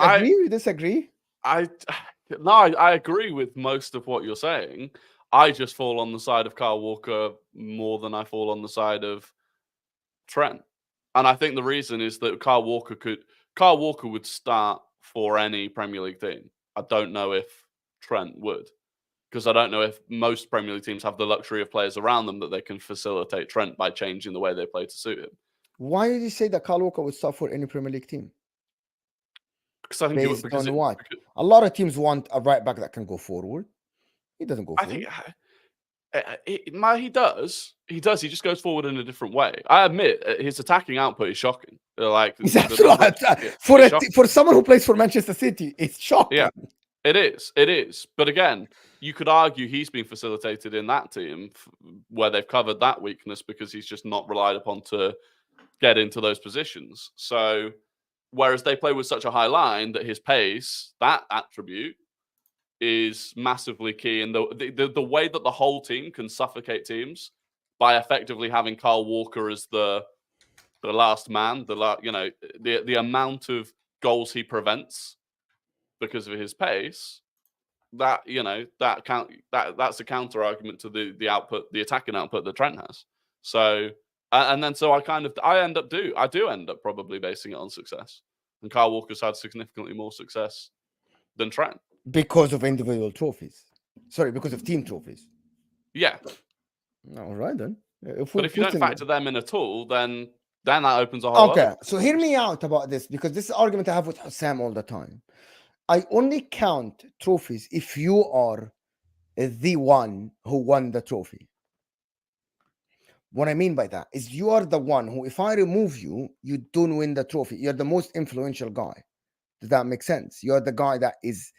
Agree? You disagree? I agree with most of what you're saying. I just fall on the side of Kyle Walker more than I fall on the side of Trent. And I think the reason is that Kyle Walker would start for any Premier League team. I don't know if Trent would, because I don't know if most Premier League teams have the luxury of players around them that they can facilitate Trent by changing the way they play to suit him. Why did you say that Kyle Walker would start for any Premier League team? Because I think based on what? A lot of teams want a right back that can go forward. He doesn't go forward. He does. He just goes forward in a different way. I admit his attacking output is shocking. Like for someone who plays for Manchester City, it's shocking. Yeah, it is. It is. But again, you could argue he's been facilitated in that team where they've covered that weakness because he's just not relied upon to get into those positions. So, whereas they play with such a high line that his pace, that attribute, is massively key in the way that the whole team can suffocate teams by effectively having Kyle Walker as the last man, the amount of goals he prevents because of his pace. That's a counter argument to the attacking output that Trent has. So I do end up probably basing it on success, and Kyle Walker's had significantly more success than Trent. Because of individual trophies. Sorry, because of team trophies. Yeah. All right, then. But if you don't factor them in at all, then that opens a whole Okay, so hear me out about this, because this is an argument I have with Sam all the time. I only count trophies if you are the one who won the trophy. What I mean by that is you are the one who, if I remove you, you don't win the trophy. You're the most influential guy. Does that make sense? You're the guy that is...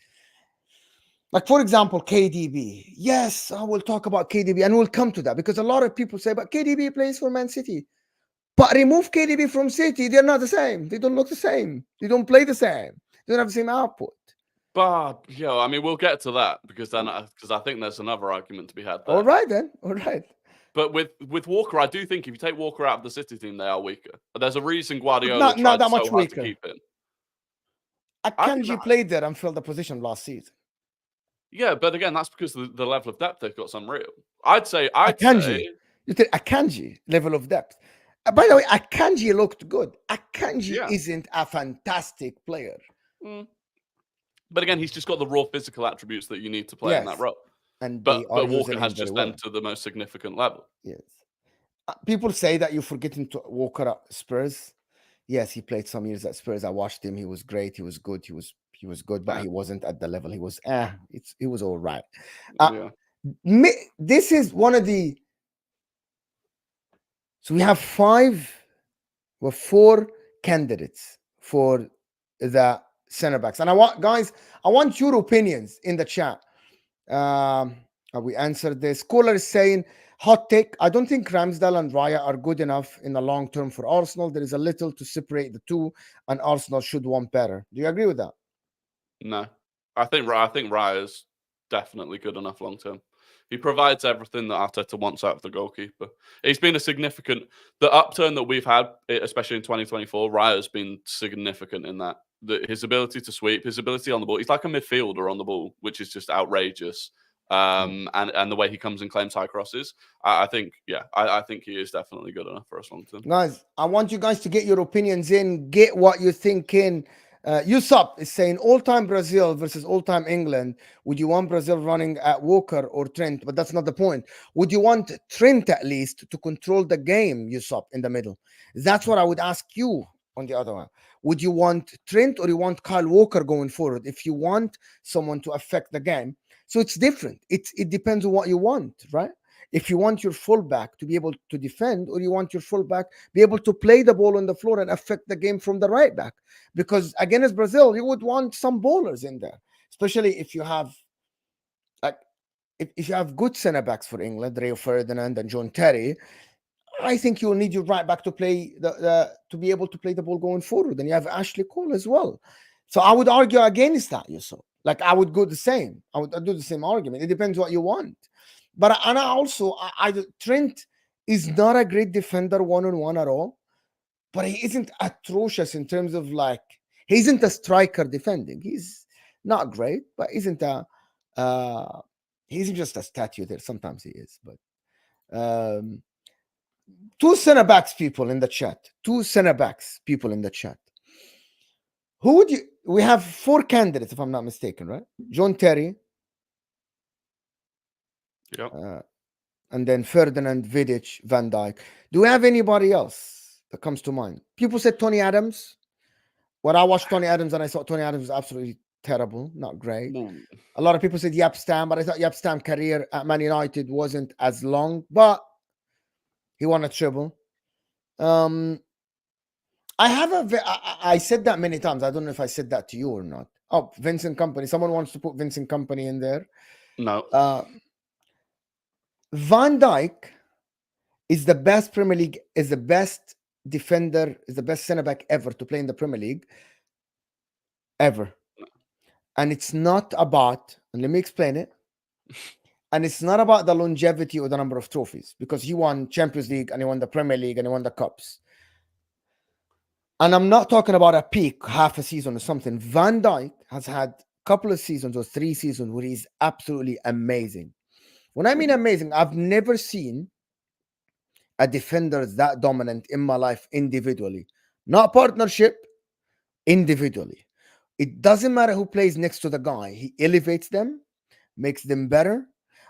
Like, for example, KDB. Yes, I will talk about KDB, and we'll come to that, because a lot of people say, but KDB plays for Man City. But remove KDB from City, they're not the same. They don't look the same. They don't play the same. They don't have the same output. But, I mean, we'll get to that, because I think there's another argument to be had there. All right, then. All right. But with Walker, I do think if you take Walker out of the City team, they are weaker. But there's a reason Guardiola tried so hard to keep him. Akanji played there and filled the position last season. Yeah, but again, that's because the level of depth they've got is unreal. You said Akanji level of depth. By the way, Akanji looked good. Akanji isn't a fantastic player. But again, he's just got the raw physical attributes that you need to play in that role. But Walker has just entered the most significant level. Yes. People say that you're forgetting to Walker at Spurs. Yes, he played some years at Spurs. I watched him. He was great. He was good. He was good, but he wasn't at the level. He was he was all right. This is one of the... So we have 4 candidates for the center backs. And I want your opinions in the chat. We answered this. Caller is saying, hot take, I don't think Ramsdale and Raya are good enough in the long term for Arsenal. There is a little to separate the two, and Arsenal should want better. Do you agree with that? No. I think Raya's definitely good enough long term. He provides everything that Arteta wants out of the goalkeeper. He's been the upturn that we've had, especially in 2024, Raya's been significant in that. His ability to sweep, his ability on the ball. He's like a midfielder on the ball, which is just outrageous. And the way he comes and claims high crosses, I think he is definitely good enough for us long term. Guys, I want you guys to get your opinions in, get what you think in. Yusuf is saying all-time Brazil versus all-time England. Would you want Brazil running at Walker or Trent? But that's not the point. Would you want Trent at least to control the game, Yusuf, in the middle? That's what I would ask you on the other one. Would you want Trent or you want Kyle Walker going forward? If you want someone to affect the game. So it's different. It depends on what you want, right? If you want your fullback to be able to defend, or you want your fullback be able to play the ball on the floor and affect the game from the right back. Because against Brazil, you would want some bowlers in there, especially if you have like if you have good center backs for England, Rio Ferdinand and John Terry. I think you'll need your right back to play to be able to play the ball going forward. And you have Ashley Cole as well. So I would argue against that, Yusuf. Like I would go the same. I'd do the same argument. It depends what you want. But and I also Trent is not a great defender one-on-one at all, but he isn't atrocious in terms of like he isn't a striker defending. He's not great, but he's just a statue there. Sometimes he is, but two center backs people in the chat. Two center backs people in the chat. Who would you? We have 4 candidates, if I'm not mistaken, right? John Terry. Yep. And then Ferdinand, Vidic, Van Dijk. Do we have anybody else that comes to mind? People said Tony Adams. When I watched Tony Adams and I saw Tony Adams was absolutely terrible, not great. A lot of people said Yap Stam, but I thought Yap Stam's career at Man United wasn't as long, but he won a treble. I said that many times. I don't know if I said that to you or not. Oh, Vincent Kompany. Someone wants to put Vincent Kompany in there. No. Van Dijk is the best Premier League, is the best defender, is the best center back ever to play in the Premier League. Ever. And it's not about, and let me explain it. And it's not about the longevity or the number of trophies, because he won Champions League and he won the Premier League and he won the Cups. And I'm not talking about a peak, half a season or something. Van Dijk has had a couple of seasons or 3 seasons where he's absolutely amazing. When I mean amazing, I've never seen a defender that dominant in my life individually. Not partnership, individually. It doesn't matter who plays next to the guy. He elevates them, makes them better.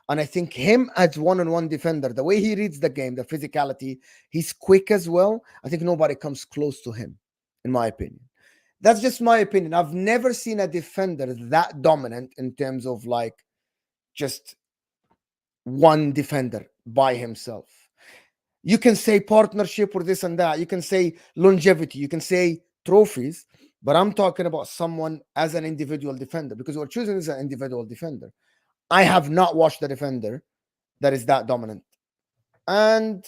And I think him as one-on-one defender, the way he reads the game, the physicality, he's quick as well. I think nobody comes close to him, in my opinion. That's just my opinion. I've never seen a defender that dominant in terms of like just one defender by himself. You can say partnership or this and that. You can say longevity. You can say trophies. But I'm talking about someone as an individual defender, because we're choosing as an individual defender. I have not watched a defender that is that dominant. And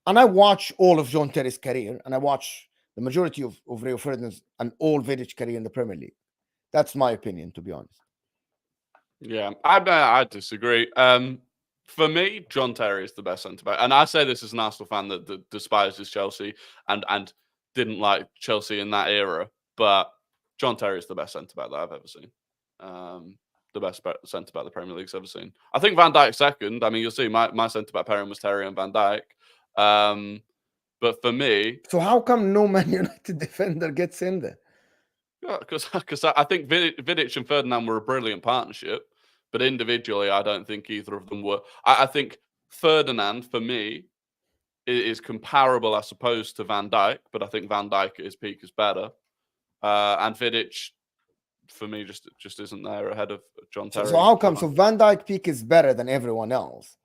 I watch all of John Terry's career, and I watch the majority of Rio Ferdinand's and all Vidic career in the Premier League. That's my opinion, to be honest. Yeah, I disagree. For me, John Terry is the best centre-back. And I say this as an Arsenal fan that despises Chelsea and didn't like Chelsea in that era. But John Terry is the best centre-back that I've ever seen. The best centre-back the Premier League's ever seen. I think Van Dijk second. I mean, you'll see my centre-back pairing was Terry and Van Dijk. But for me... So how come no Man United defender gets in there? Because I think Vidic and Ferdinand were a brilliant partnership. But individually, I don't think either of them were. I think Ferdinand, for me, is comparable, I suppose, to Van Dijk. But I think Van Dijk at his peak is better. And Vidic... for me, just isn't there ahead of John Terry. So how come? So Van Dijk peak is better than everyone else,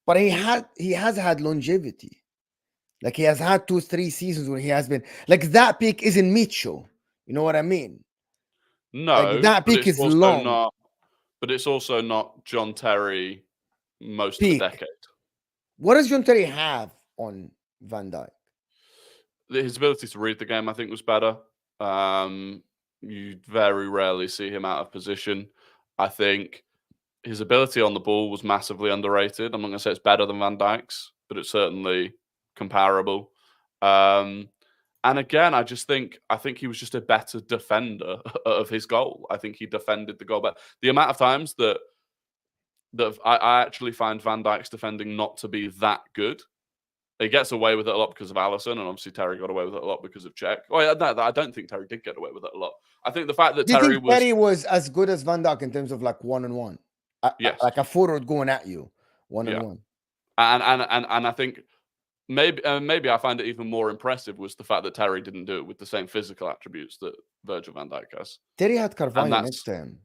but he has had longevity. Like he has had 2-3 seasons where he has been like that peak isn't Micho. You know what I mean? No, like that peak is long. But it's also not John Terry most of the decade. What does John Terry have on Van Dijk? His ability to read the game, I think, was better. You very rarely see him out of position. I think his ability on the ball was massively underrated. I'm not going to say it's better than Van Dijk's, but it's certainly comparable. And again, I think he was just a better defender of his goal. I think he defended the goal better. The amount of times that that I actually find Van Dijk's defending not to be that good. He gets away with it a lot because of Alisson, and obviously Terry got away with it a lot because of Czech. Oh, yeah, no, I don't think Terry did get away with it a lot. I think the fact that Do you Terry think was, Terry was as good as Van Dijk in terms of like one-on-one? yes, Like a forward going at you, yeah, one-on-one. and I think maybe I find it even more impressive was the fact that Terry didn't do it with the same physical attributes that Virgil van Dijk has. Terry had And Carvalho next to him.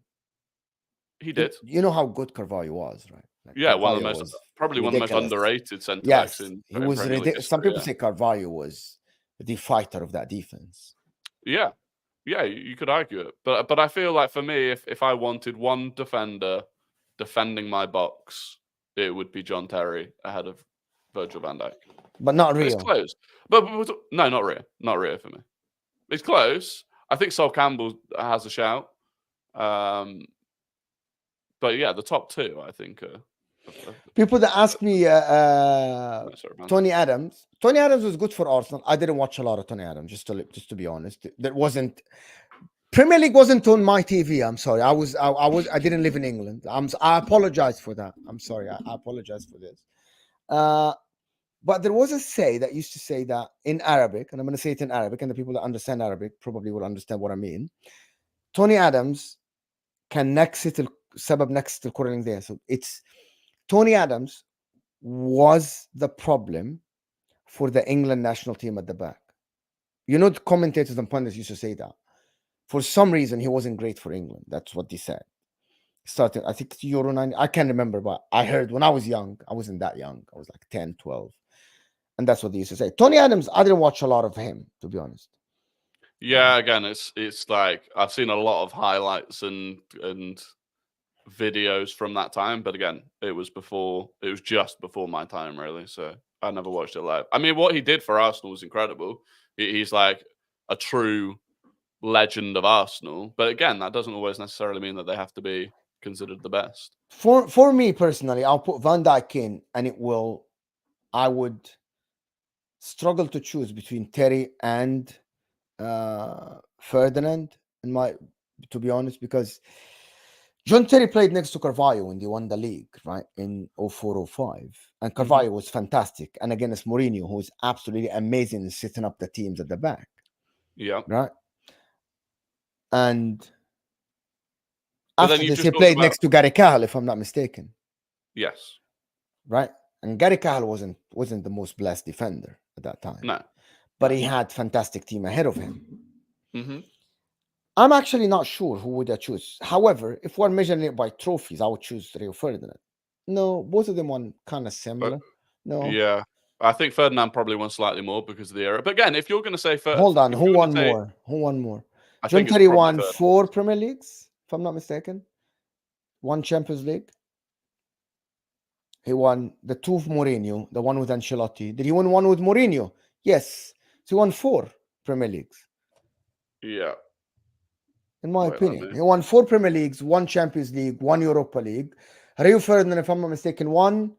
he did. You know how good Carvalho was, right? Like Yeah, one of the Carvalho most, was probably one of the most ridiculous. underrated centre backs Yes, in he was Premier League ridiculous. Some history. people say Carvalho was the fighter of that defense. Yeah, you could argue it, but I feel like for me, if I wanted one defender defending my box, it would be John Terry ahead of Virgil van Dijk. But not It's real. close. But no, not Rio. Not Rio for me. It's close. I think Sol Campbell has a shout. But yeah, the top two, I think. People that ask me, sorry, man. Tony Adams. Tony Adams was good for Arsenal. I didn't watch a lot of Tony Adams, just to be honest. There wasn't Premier League wasn't on my TV. I'm sorry. I didn't live in England. I apologize for that. I'm sorry. I apologize for this. But there was a say that used to say that in Arabic, and I'm going to say it in Arabic, and the people that understand Arabic probably will understand what I mean. Tony Adams can نكست السبب نكست الكرة there. So it's Tony Adams was the problem for the England national team at the back. You know, the commentators and pundits used to say that. For some reason, he wasn't great for England. That's what they said. Starting, I think Euro 9, I can't remember, but I heard when I was young, I wasn't that young. I was like 10, 12. And that's what they used to say. Tony Adams, I didn't watch a lot of him, to be honest. Yeah, again, it's like I've seen a lot of highlights and videos from that time, but again, it was just before my time, really. So I never watched it live. I mean, what he did for Arsenal was incredible. He's like a true legend of Arsenal, but again, that doesn't always necessarily mean that they have to be considered the best. For me personally, I'll put Van Dijk in, and I would struggle to choose between Terry and Ferdinand, to be honest, because John Terry played next to Carvalho when they won the league, right, in 04-05. And Carvalho was fantastic. And against Mourinho, who was absolutely amazing in setting up the teams at the back. Yeah. Right? And after this, he played next to Gary Cahill, if I'm not mistaken. Yes. Right? And Gary Cahill wasn't the most blessed defender at that time. No. But he had fantastic team ahead of him. Mm-hmm. I'm actually not sure who would I choose. However, if we're measuring it by trophies, I would choose Rio Ferdinand. No, both of them won kind of similar. No. Yeah. I think Ferdinand probably won slightly more because of the era. But again, if you're going to say... Hold on, who won more? Who won more? John Terry won 4 Premier Leagues, if I'm not mistaken. 1 Champions League. He won the 2 of Mourinho, the 1 with Ancelotti. Did he win 1 with Mourinho? Yes. So he won 4 Premier Leagues. Yeah. In my opinion. He won 4 Premier Leagues, 1 Champions League, 1 Europa League. Rio Ferdinand, if I'm not mistaken, won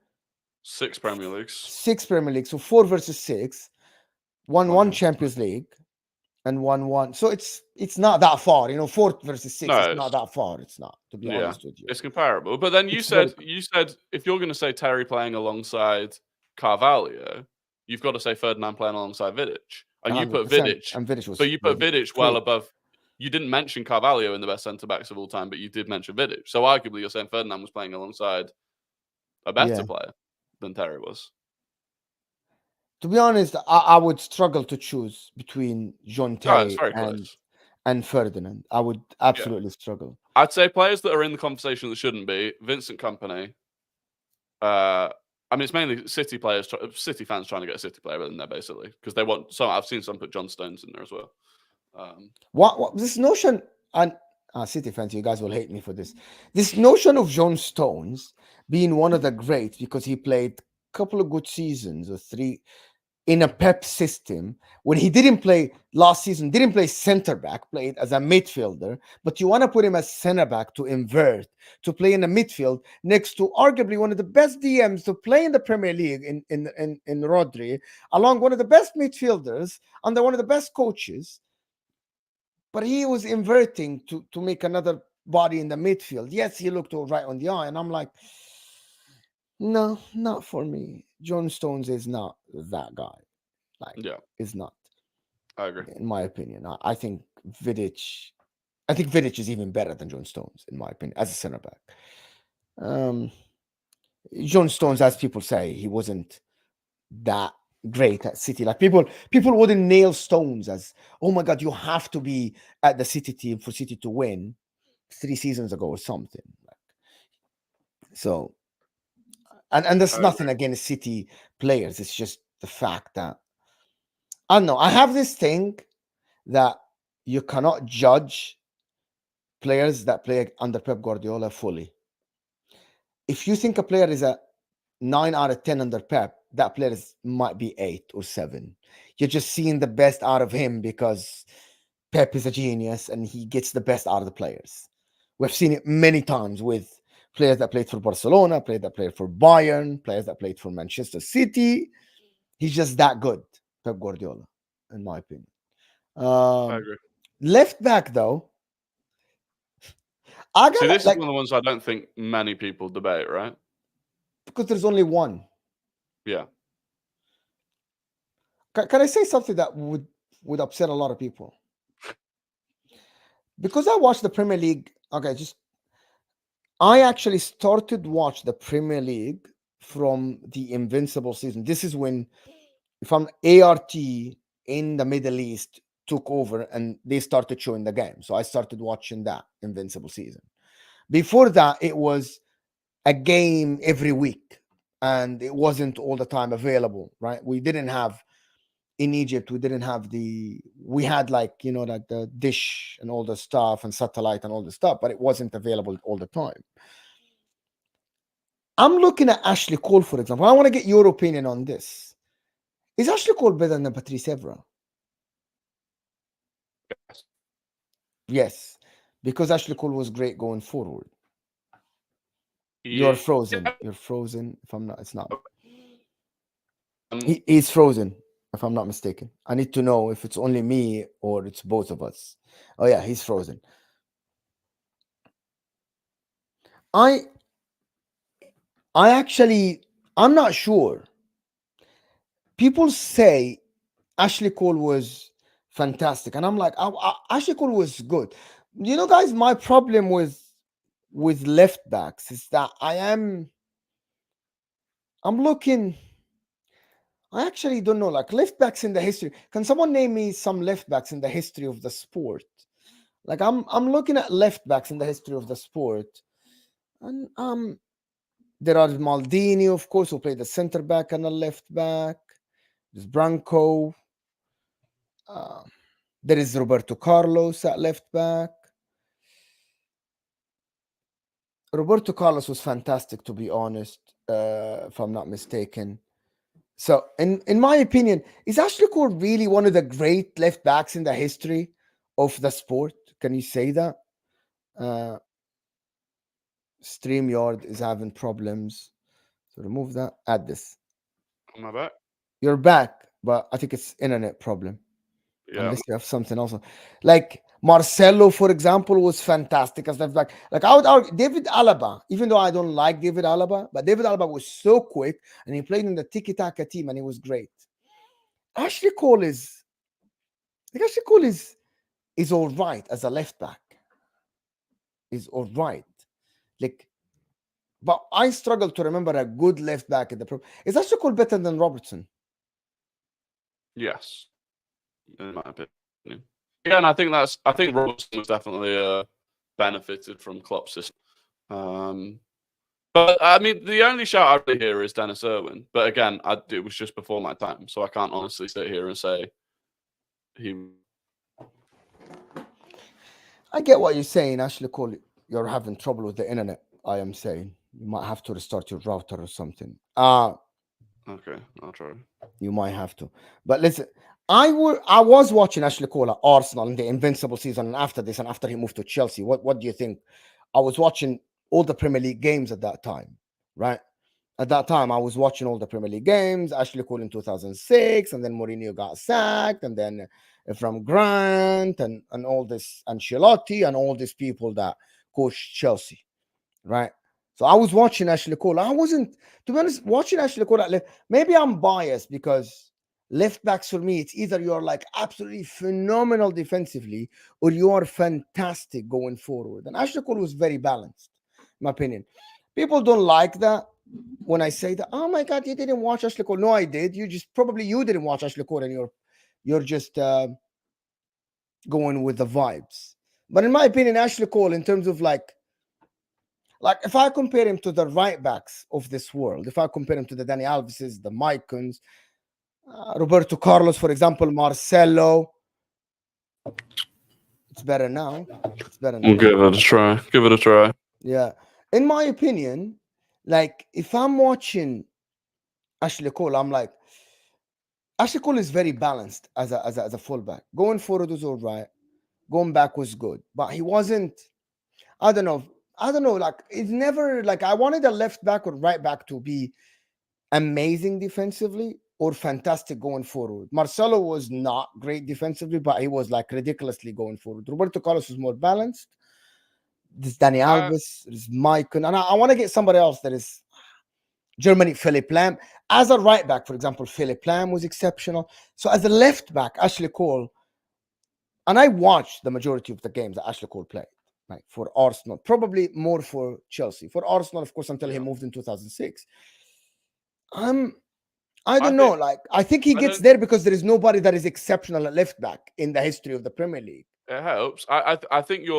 6 Premier Leagues. 6 Premier Leagues. So 4 versus 6. One Champions League and 1. So it's not that far. 4 versus 6 is not that far. It's not, to be honest with you. It's comparable. But then you said if you're going to say Terry playing alongside Carvalho, you've got to say Ferdinand playing alongside Vidic. And you put Vidic. And Vidic was, but you put Vidic well above. You didn't mention Carvalho in the best centre-backs of all time, but you did mention Vidic. So arguably you're saying Ferdinand was playing alongside a better player than Terry was. To be honest, I would struggle to choose between John Terry and Ferdinand. I would absolutely struggle. I'd say players that are in the conversation that shouldn't be: Vincent Kompany. I mean, it's mainly City players, City fans trying to get a City player in there, basically, because they want. So I've seen some put John Stones in there as well. What this notion, and City fans, you guys will hate me for this. This notion of John Stones being one of the greats because he played a couple of good seasons or 3 in a Pep system when he didn't play last season, didn't play center back, played as a midfielder, but you want to put him as center back to invert, to play in the midfield next to arguably one of the best DMs to play in the Premier League in Rodri, along one of the best midfielders under one of the best coaches. But he was inverting to make another body in the midfield. Yes, he looked all right on the eye. And I'm like, No, not for me. John Stones is not that guy. Like, Yeah, is not, I agree. in my opinion. I think Vidic. I think Vidic is even better than John Stones, in my opinion, as a centre back. Um, John Stones, as people say, he wasn't that great at City. Like people wouldn't nail Stones as, oh my god, you have to be at the City team for City to win 3 seasons ago or something. So, and there's I agree. nothing against City players. It's just the fact that I don't know. I have this thing that you cannot judge players that play under Pep Guardiola fully. If you think a player is a 9 out of 10 under Pep, that player might be 8 or 7. You're just seeing the best out of him because Pep is a genius and he gets the best out of the players. We've seen it many times with players that played for Barcelona, players that played for Bayern, players that played for Manchester City. He's just that good, Pep Guardiola, in my opinion. I Um, agree. Left back though, I See, gotta this is like one of the ones I don't think many people debate, right? because there's only one. Yeah. Can I say something that would upset a lot of people? Because I watched the Premier League. Okay, just I actually started watch the Premier League from the Invincible season. This is when from ART in the Middle East took over and they started showing the game. So I started watching that Invincible season. Before that, it was a game every week and it wasn't all the time available, right? We didn't have in Egypt, we didn't have we had like, like the dish and all the stuff and satellite and all the stuff, but it wasn't available all the time. I'm looking at Ashley Cole, for example. I want to get your opinion on this. Is Ashley Cole better than Patrice Evra? Yes. Yes, because Ashley Cole was great going forward. You're Yeah. frozen. You're frozen. If I'm not, it's not. Um, He's frozen. If I'm not mistaken, I need to know if it's only me or it's both of us. Oh yeah, he's frozen. I I actually I'm not sure. People say Ashley Cole was fantastic, and I'm like, Ashley Cole was good. Guys, my problem with left backs is that I'm looking. I actually don't know, like left backs in the history. Can someone name me some left backs in the history of the sport? Like I'm looking at left backs in the history of the sport, and there are Maldini, of course, who played the center back and the left back. There's Branco. Uh, there is Roberto Carlos at left back. Roberto Carlos was fantastic, to be honest, if I'm not mistaken. So, in my opinion, is Ashley Cole really one of the great left backs in the history of the sport? Can you say that? Uh, StreamYard is having problems. So remove that. Add this. am I back? You're back, but I think it's internet problem. Yeah. Unless you have something else. Like Marcelo, for example, was fantastic as left back. Like I would argue David Alaba, even though I don't like David Alaba, but David Alaba was so quick and he played in the Tiki Taka team and he was great. Ashley Cole is like Ashley Cole is all right as a left back. Is all right. Like, but I struggle to remember a good left back in the pro. Is Ashley Cole better than Robertson? Yes. In my opinion. Yeah, and I think Robertson was definitely benefited from Klopp's system. But I mean, the only shout I really hear is Dennis Irwin. But again, it was just before my time, so I can't honestly sit here and say he. I get what you're saying, Ashley Cole. You're having trouble with the internet. I am saying you might have to restart your router or something. Okay, I'll try. You might have to. But listen, I was watching Ashley Cole at Arsenal in the Invincible season, and after this, and after he moved to Chelsea. What do you think? I was watching all the Premier League games at that time, right? At that time, I was watching all the Premier League games. Ashley Cole in 2006, and then Mourinho got sacked, and then from Grant and all this Ancelotti and all these people that coached Chelsea, right? So I was watching Ashley Cole. I wasn't, to be honest, watching Ashley Cole. Maybe I'm biased because left backs for me, it's either you're like absolutely phenomenal defensively or you are fantastic going forward. And Ashley Cole was very balanced, in my opinion. People don't like that when I say that. Oh my God, you didn't watch Ashley Cole. No, I did. You just probably you didn't watch Ashley Cole, and you're just going with the vibes. But in my opinion, Ashley Cole, in terms of like if I compare him to the right backs of this world, if I compare him to the Danny Alveses, the Maicons, Roberto Carlos, for example, Marcelo, it's better now. It's better now. We'll give it a try. Give it a try. Yeah. In my opinion, like if I'm watching Ashley Cole, I'm like, Ashley Cole is very balanced as a fullback. Going forward was all right. Going back was good. But he wasn't, I don't know. Like it's never like I wanted a left back or right back to be amazing defensively or fantastic going forward. Marcelo was not great defensively, but he was like ridiculously going forward. Roberto Carlos was more balanced. This Danny Alves, this Mike, and I want to get somebody else that is Germany, Philip Lam. As a right back, for example, Philip Lam was exceptional. So as a left back, Ashley Cole, and I watched the majority of the games that Ashley Cole played. Right, for Arsenal, probably more for Chelsea. For Arsenal, of course, until he moved in 2006. I don't know. Like, I think he gets there because there is nobody that is exceptional at left back in the history of the Premier League. It helps. I think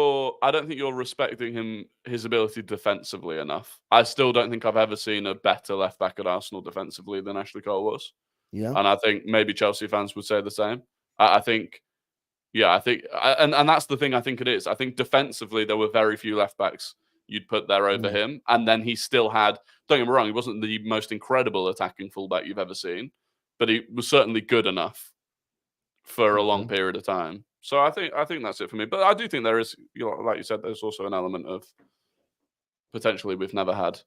I don't think you're respecting his ability defensively enough. I still don't think I've ever seen a better left back at Arsenal defensively than Ashley Cole was. Yeah, and I think maybe Chelsea fans would say the same. I think. Yeah, I think, and that's the thing I think it is. I think defensively, there were very few left backs you'd put there over him. And then he still had, don't get me wrong, he wasn't the most incredible attacking fullback you've ever seen, but he was certainly good enough for a long period of time. So I think that's it for me. But I do think there is, like you said, there's also an element of potentially we've never had,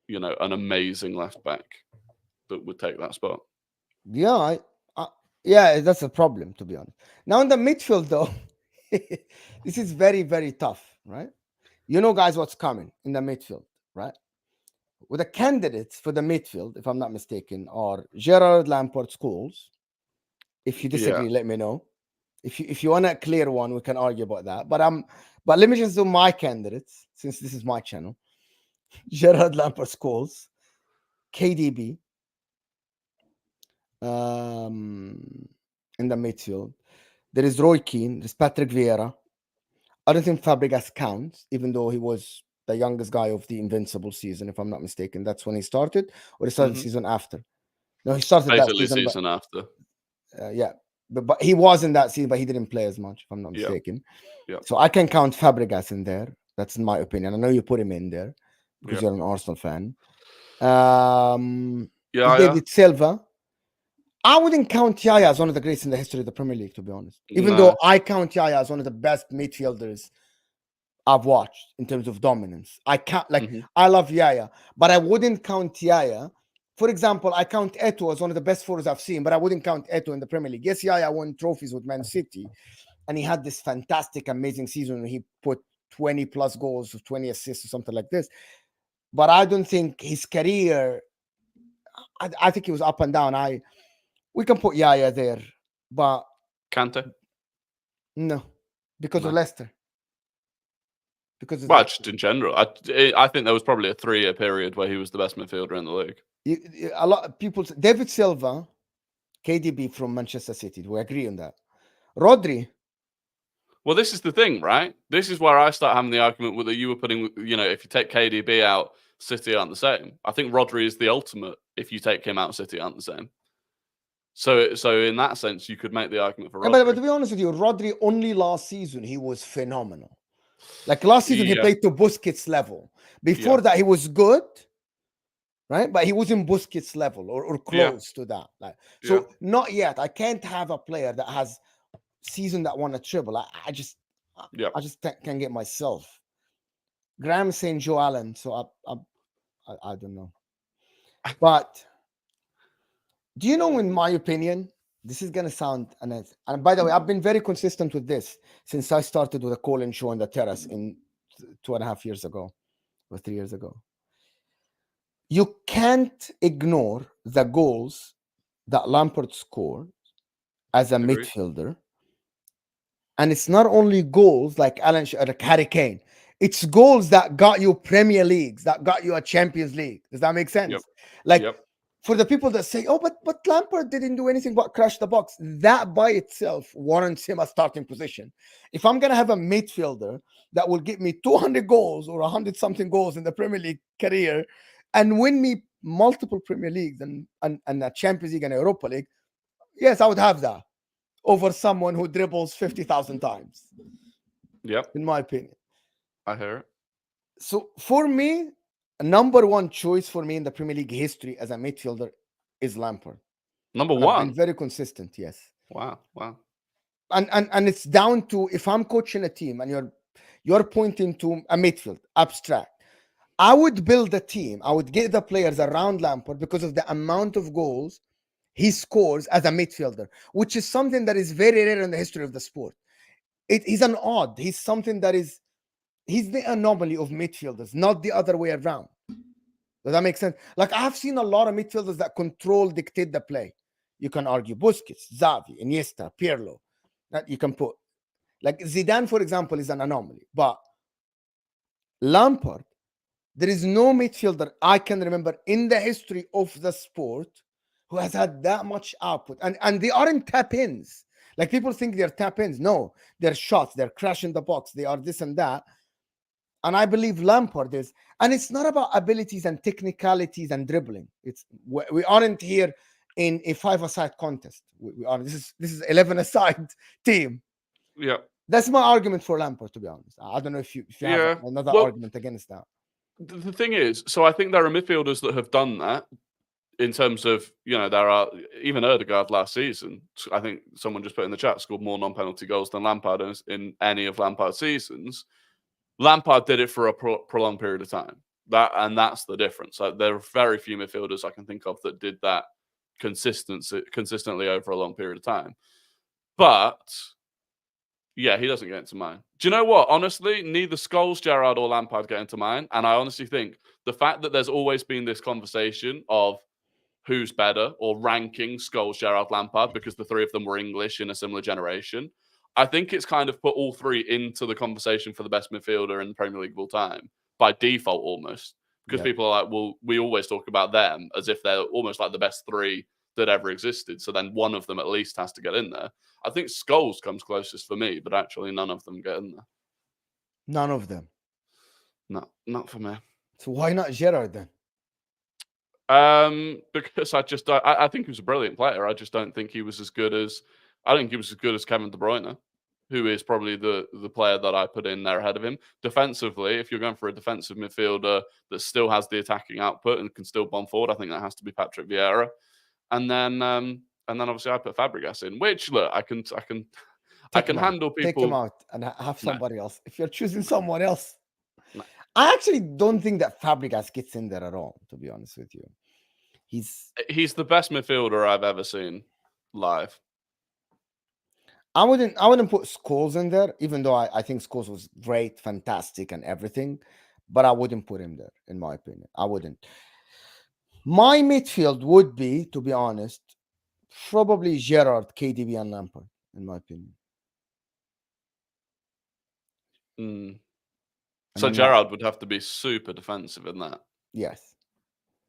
an amazing left back that would take that spot. Yeah, yeah, that's a problem, to be honest. Now in the midfield, though, this is very, very tough, right? You know, guys, what's coming in the midfield, right? With the candidates for the midfield, if I'm not mistaken, are Gerrard, Lampard, Scholes. If you disagree, let me know. If you want a clear one, we can argue about that. But let me just do my candidates since this is my channel. Gerrard, Lampard, Scholes, KDB. In the midfield, there is Roy Keane, there's Patrick Vieira. I don't think Fabregas counts, even though he was the youngest guy of the Invincible season, if I'm not mistaken. That's when he started, or he started the season after. No, he started basically that season after. Yeah, but he was in that season, but he didn't play as much, if I'm not mistaken. Yeah. So I can count Fabregas in there. That's in my opinion. I know you put him in there because you're an Arsenal fan. David Silva. I wouldn't count Yaya as one of the greats in the history of the Premier League, to be honest. Even though I count Yaya as one of the best midfielders I've watched in terms of dominance. I can't I love Yaya, but I wouldn't count Yaya. For example, I count Eto'o as one of the best forwards I've seen, but I wouldn't count Eto'o in the Premier League. Yes, Yaya won trophies with Man City, and he had this fantastic, amazing season where he put 20 plus goals or 20 assists or something like this. But I don't think his career, I think he was up and down. We can put Yaya there, but Kante? No, because of Leicester. Because of just in general, I think there was probably a 3-year period where he was the best midfielder in the league. A lot of people, David Silva, KDB from Manchester City. Do we agree on that? Rodri. Well, this is the thing, right? This is where I start having the argument with that you were putting, if you take KDB out, City aren't the same. I think Rodri is the ultimate. If you take him out, City aren't the same. So in that sense, you could make the argument for Rodri. But to be honest with you, Rodri only last season he was phenomenal. Like last season he played to Busquets level. Before that he was good, right? But he was in Busquets level or close to that. Not yet. I can't have a player that has season that won a treble. I just can't get myself. Graham saying Joe Allen, so I don't know. But do you know, in my opinion, this is gonna sound, and by the way, I've been very consistent with this since I started with a call-in show on the terrace in 2.5 years ago or 3 years ago. You can't ignore the goals that Lampard scored as a Agreed. midfielder. And it's not only goals like like Harry Kane. It's goals that got you Premier Leagues, that got you a Champions League. Does that make Yep. sense? Like Yep. for the people that say, "Oh, but Lampard didn't do anything but crash the box," that by itself warrants him a starting position. If I'm gonna have a midfielder that will give me 200 goals or 100 something goals in the Premier League career and win me multiple Premier Leagues and a Champions League and Europa League, yes, I would have that over someone who dribbles 50,000 times, Yep. in my opinion. I hear it. So for me, a number one choice for me in the Premier League history as a midfielder is Lampard. Number And I've been one. very consistent, yes. Wow. Wow. And it's down to if I'm coaching a team and you're pointing to a midfield, abstract. I would build a team. I would get the players around Lampard because of the amount of goals he scores as a midfielder, which is something that is very rare in the history of the sport. He's an odd. He's something that is he's the anomaly of midfielders, not the other way around. Does that make sense? Like I have seen a lot of midfielders that control, dictate the play. You can argue Busquets, Xavi, Iniesta, Pirlo. That you can put like Zidane, for example, is an anomaly. But Lampard, there is no midfielder I can remember in the history of the sport who has had that much output. And they aren't tap-ins. Like people think they're tap-ins. No, they're shots, they're crashing the box, they are this and that. And I believe Lampard is. And it's not about abilities and technicalities and dribbling. We aren't here in a 5-a-side contest. We are. This is 11-a-side team. Yeah. That's my argument for Lampard, to be honest. I don't know if you have another argument against that. The thing is, so I think there are midfielders that have done that in terms of, there are even Ødegaard last season. I think someone just put in the chat scored more non-penalty goals than Lampard in any of Lampard's seasons. Lampard did it for a prolonged period of time. That's the difference. There are very few midfielders I can think of that did that consistently over a long period of time. But yeah, he doesn't get into mine. Do you know what? Honestly, neither Scholes, Gerrard, or Lampard get into mine. And I honestly think the fact that there's always been this conversation of who's better or ranking Scholes, Gerrard, Lampard because the three of them were English in a similar generation, I think it's kind of put all three into the conversation for the best midfielder in the Premier League of all time by default almost. Because people are like, well, we always talk about them as if they're almost like the best three that ever existed. So then one of them at least has to get in there. I think Scholes comes closest for me, but actually none of them get in there. None of them? No, not for me. So why not Gerrard then? Because I think he was a brilliant player. I just don't think he was as good as Kevin De Bruyne, who is probably the player that I put in there ahead of him. Defensively, if you're going for a defensive midfielder that still has the attacking output and can still bomb forward, I think that has to be Patrick Vieira. And then obviously I put Fabregas in, which look, I can handle people. Take him out and have somebody else. If you're choosing someone else, I actually don't think that Fabregas gets in there at all, to be honest with you. He's the best midfielder I've ever seen live. I wouldn't put Scholes in there, even though I think Scholes was great, fantastic, and everything. But I wouldn't put him there, in my opinion. I wouldn't. My midfield would be, to be honest, probably Gerrard, KDB, and Lampard, in my opinion. So Gerrard would have to be super defensive in that. Yes.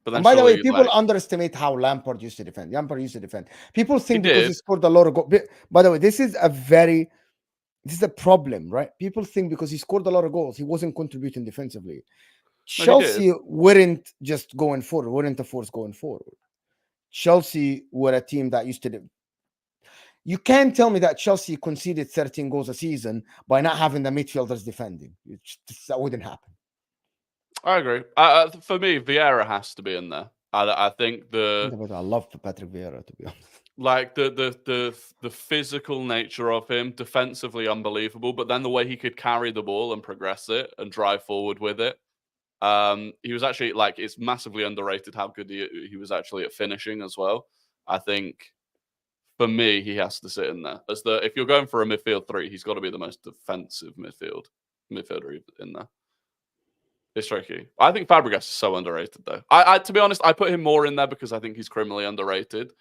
But then and by the way, people underestimate how Lampard used to defend. Lampard used to defend. People think because he scored a lot of goals. By the way, this is a problem, right? People think because he scored a lot of goals, he wasn't contributing defensively. Chelsea weren't just going forward, weren't a force going forward. Chelsea were a team that used to. You can't tell me that Chelsea conceded 13 goals a season by not having the midfielders defending. That wouldn't happen. I agree. For me, Vieira has to be in there. I think I love Patrick Vieira, to be honest. Like the physical nature of him, defensively unbelievable, but then the way he could carry the ball and progress it and drive forward with it. He was actually it's massively underrated how good he was actually at finishing as well. I think for me, he has to sit in there if you're going for a midfield three, he's got to be the most defensive midfielder in there. It's tricky. I think Fabregas is so underrated, though. I to be honest, I put him more in there because I think he's criminally underrated,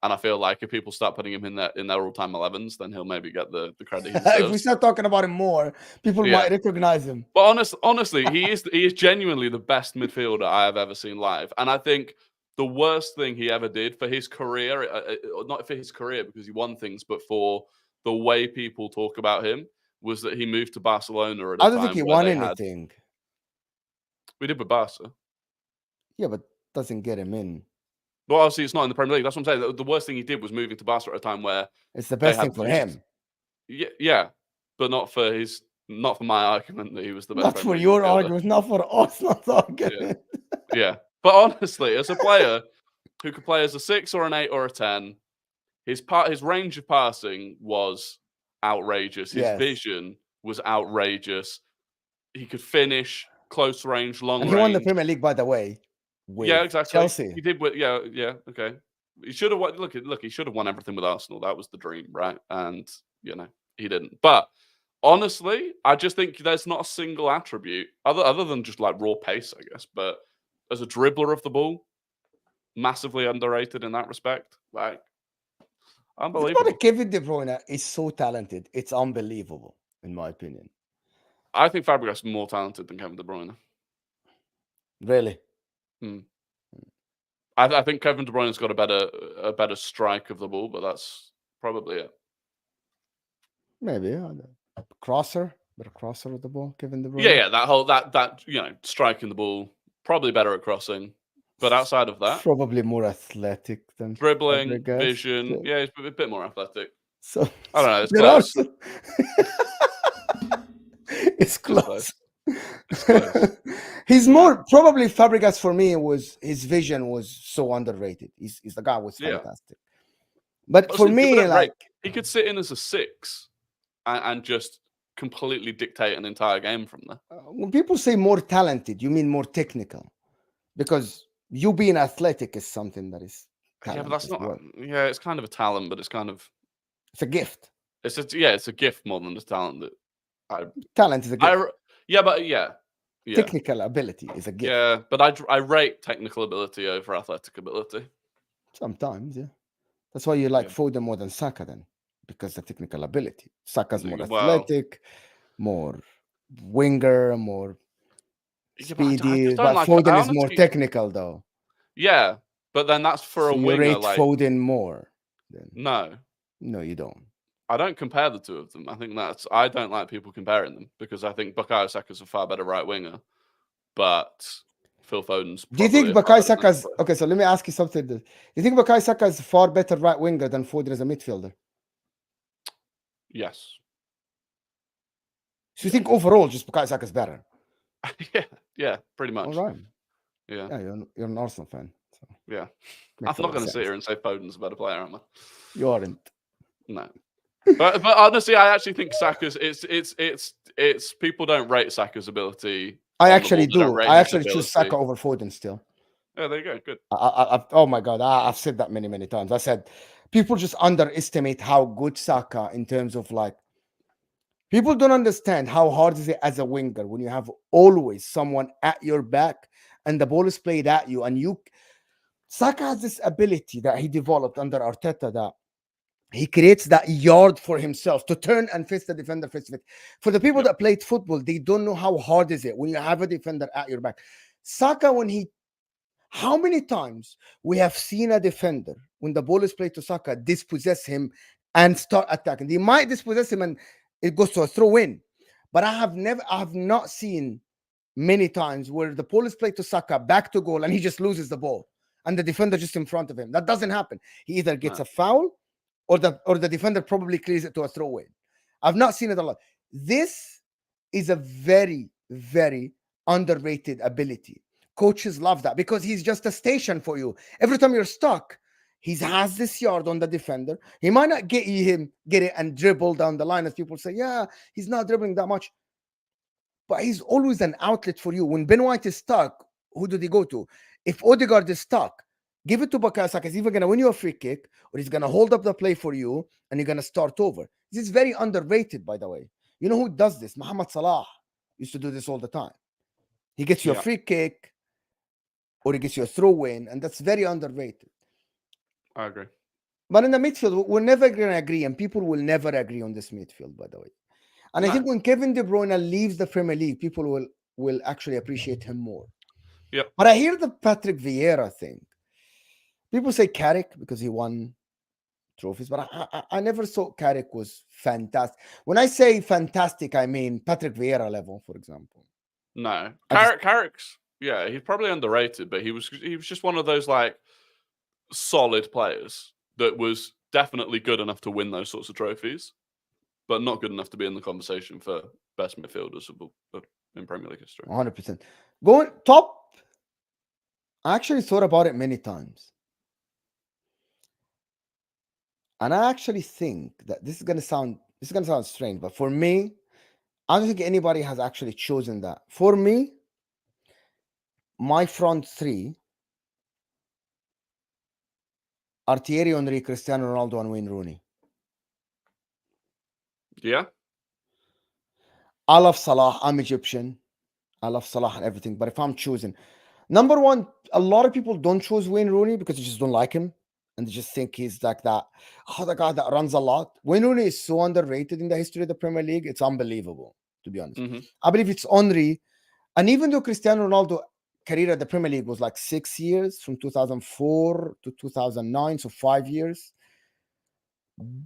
and I feel like if people start putting him in their all-time 11s, then he'll maybe get the credit he If we deserves. start talking about him more, people Yeah. might recognize him. But honestly, he is genuinely the best midfielder I have ever seen live, and I think the worst thing he ever did for his career, not for his career because he won things, but for the way people talk about him, was that he moved to Barcelona at a I don't think time he where won they had. anything. We did with Barca. Yeah, but doesn't get him in. Well, obviously, it's not in the Premier League. That's what I'm saying. The worst thing he did was moving to Barca at a time where It's the they best had thing for just. him. Yeah, but not for my argument that he was the best Not Premier for League your midfielder. argument, not for us, not argument. Yeah. But honestly, as a player who could play as a 6 or an 8 or a 10, his range of passing was outrageous. His Yes. vision was outrageous. He could finish close range, long And range. he won the Premier League, by the way. With Yeah, exactly. Chelsea. He did. Yeah. Okay. He should have won. Look. He should have won everything with Arsenal. That was the dream, right? And he didn't. But honestly, I just think there's not a single attribute other than just like raw pace, I guess. But as a dribbler of the ball, massively underrated in that respect. Like, unbelievable. Kevin De Bruyne is so talented. It's unbelievable, in my opinion. I think Fabregas is more talented than Kevin De Bruyne. Really? I think Kevin De Bruyne's got a better strike of the ball, but that's probably it. Maybe. Crosser? Better crosser of the ball, Kevin De Bruyne? Yeah. That striking the ball, probably better at crossing. But outside of that, probably more athletic than dribbling, Fabregas. vision. Yeah, he's a bit more athletic. So I don't know. It's close. It's close. It's close. He's more probably Fabregas for me was his vision was so underrated. He's the guy was fantastic. But for me, like he could sit in as a 6 and just completely dictate an entire game from there. When people say more talented, you mean more technical, because you being athletic is something that is. Yeah, but that's not. Well. Yeah, it's kind of a talent, but it's a gift. It's a gift more than a talent. Talent is a gift. Technical ability is a gift. Yeah, but I rate technical ability over athletic ability. Sometimes, yeah. That's why you like Foden more than Saka then, because the technical ability. Saka's more athletic, more winger, more speedy. But Foden is more technical though. Yeah, but then that's for a winger. You rate Foden more. Then. No, you don't. I don't compare the two of them. I don't like people comparing them because I think Bukayo Saka's a far better right winger, but Phil Foden's. Do you think Bukayo Saka's okay? So let me ask you something. Do you think Bukayo Saka is far better right winger than Foden as a midfielder? Yes. So you think overall, just Bukayo Saka is better? yeah, pretty much. All right. Yeah, you're an Arsenal fan. So. Yeah, I'm not going to sit here and say Foden's a better player, am I? You aren't. No. But honestly, I actually think Saka's it's people don't rate Saka's ability. I actually do. I actually choose Saka over Foden still. Yeah, there you go. Good. Oh my God, I've said that many times. I said people just underestimate how good Saka in terms of like. People don't understand how hard is it as a winger when you have always someone at your back and the ball is played at you, and Saka has this ability that he developed under Arteta that. He creates that yard for himself to turn and face the defender face to face. For the people that played football, they don't know how hard is it when you have a defender at your back. Saka, how many times we have seen a defender when the ball is played to Saka dispossess him and start attacking. They might dispossess him and it goes to a throw in, but I have not seen many times where the ball is played to Saka back to goal and he just loses the ball and the defender just in front of him. That doesn't happen. He either gets a foul. Or the defender probably clears it to a throw-in. I've not seen it a lot. This is a very, very underrated ability. Coaches love that because he's just a station for you. Every time you're stuck, he has this yard on the defender. He might not get it and dribble down the line, as people say, yeah, he's not dribbling that much. But he's always an outlet for you. When Ben White is stuck, who do they go to? If Odegaard is stuck, give it to Bukayo Saka. He's either going to win you a free kick or he's going to hold up the play for you and you're going to start over. This is very underrated, by the way. You know who does this? Mohamed Salah used to do this all the time. He gets you a Yeah. free kick, or he gets you a throw in, and that's very underrated. I agree. But in the midfield, we're never going to agree, and people will never agree on this midfield, by the way. And I think when Kevin De Bruyne leaves the Premier League, people will actually appreciate him more. Yep. But I hear the Patrick Vieira thing. People say Carrick because he won trophies, but I never thought Carrick was fantastic. When I say fantastic, I mean Patrick Vieira level, for example. No, I just- Carrick's yeah, he's probably underrated, but he was just one of those like solid players that was definitely good enough to win those sorts of trophies, but not good enough to be in the conversation for best midfielders in Premier League history. 100%. Going top, I actually thought about it many times. And I actually think that this is gonna sound strange, but for me, I don't think anybody has actually chosen that. For me, my front three are Thierry Henry, Cristiano Ronaldo, and Wayne Rooney. Yeah, I love Salah. I'm Egyptian. I love Salah and everything. But if I'm choosing, number one, a lot of people don't choose Wayne Rooney because they just don't like him. And they just think he's like that, the guy that runs a lot. Wayne Rooney is so underrated in the history of the Premier League. It's unbelievable, to be honest. I believe it's Henry. And even though Cristiano Ronaldo career at the Premier League was like 6 years, from 2004 to 2009, so 5 years.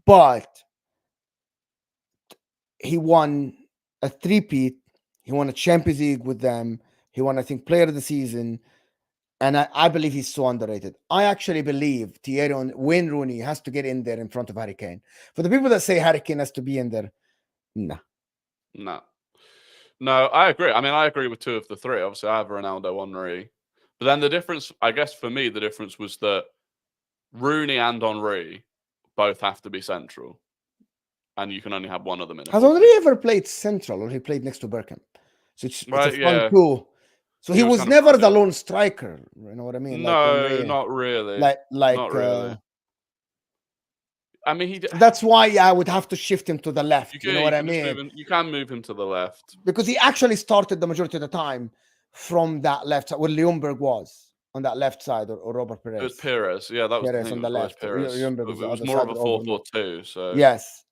But he won a three-peat. He won a Champions League with them. He won, I think, Player of the Season. And I believe he's so underrated. I actually believe Wayne Rooney has to get in there in front of Harry Kane. For the people that say Harry Kane has to be in there, nah. No, I agree. I mean, I agree with two of the three. Obviously, I have Ronaldo, Henry. But then the difference, I guess for me, the difference was that Rooney and Henry both have to be central. And you can only have one of them in a Has Henry ever played central, or he played next to Bergkamp? So it's a front two. So he was never the lone striker. You know what I mean? No, not really. Not really. I mean, that's why I would have to shift him to the left. You know what I mean? You can move him to the left. Because he actually started the majority of the time from that left side, where Ljungberg was on that left side, or Robert Perez. It was Perez. Yeah, that was Perez on the left. It was more of a 4-4-2. So yes.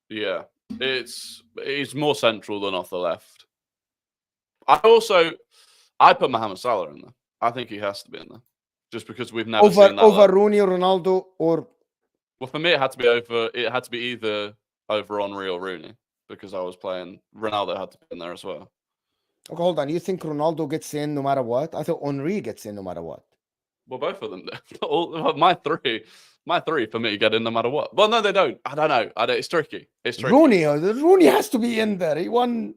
Yeah, it's more central than off the left. I put Mohamed Salah in there. I think he has to be in there, just because we've never seen that over Rooney, Ronaldo, or well, for me it had to be over. It had to be either over Henry or Rooney, because I was playing Ronaldo had to be in there as well. Okay, hold on. You think Ronaldo gets in no matter what? I thought Henry gets in no matter what. Well, both of them do. My three for me get in no matter what. Well, no, they don't. I don't know. It's tricky. Rooney has to be in there. He won.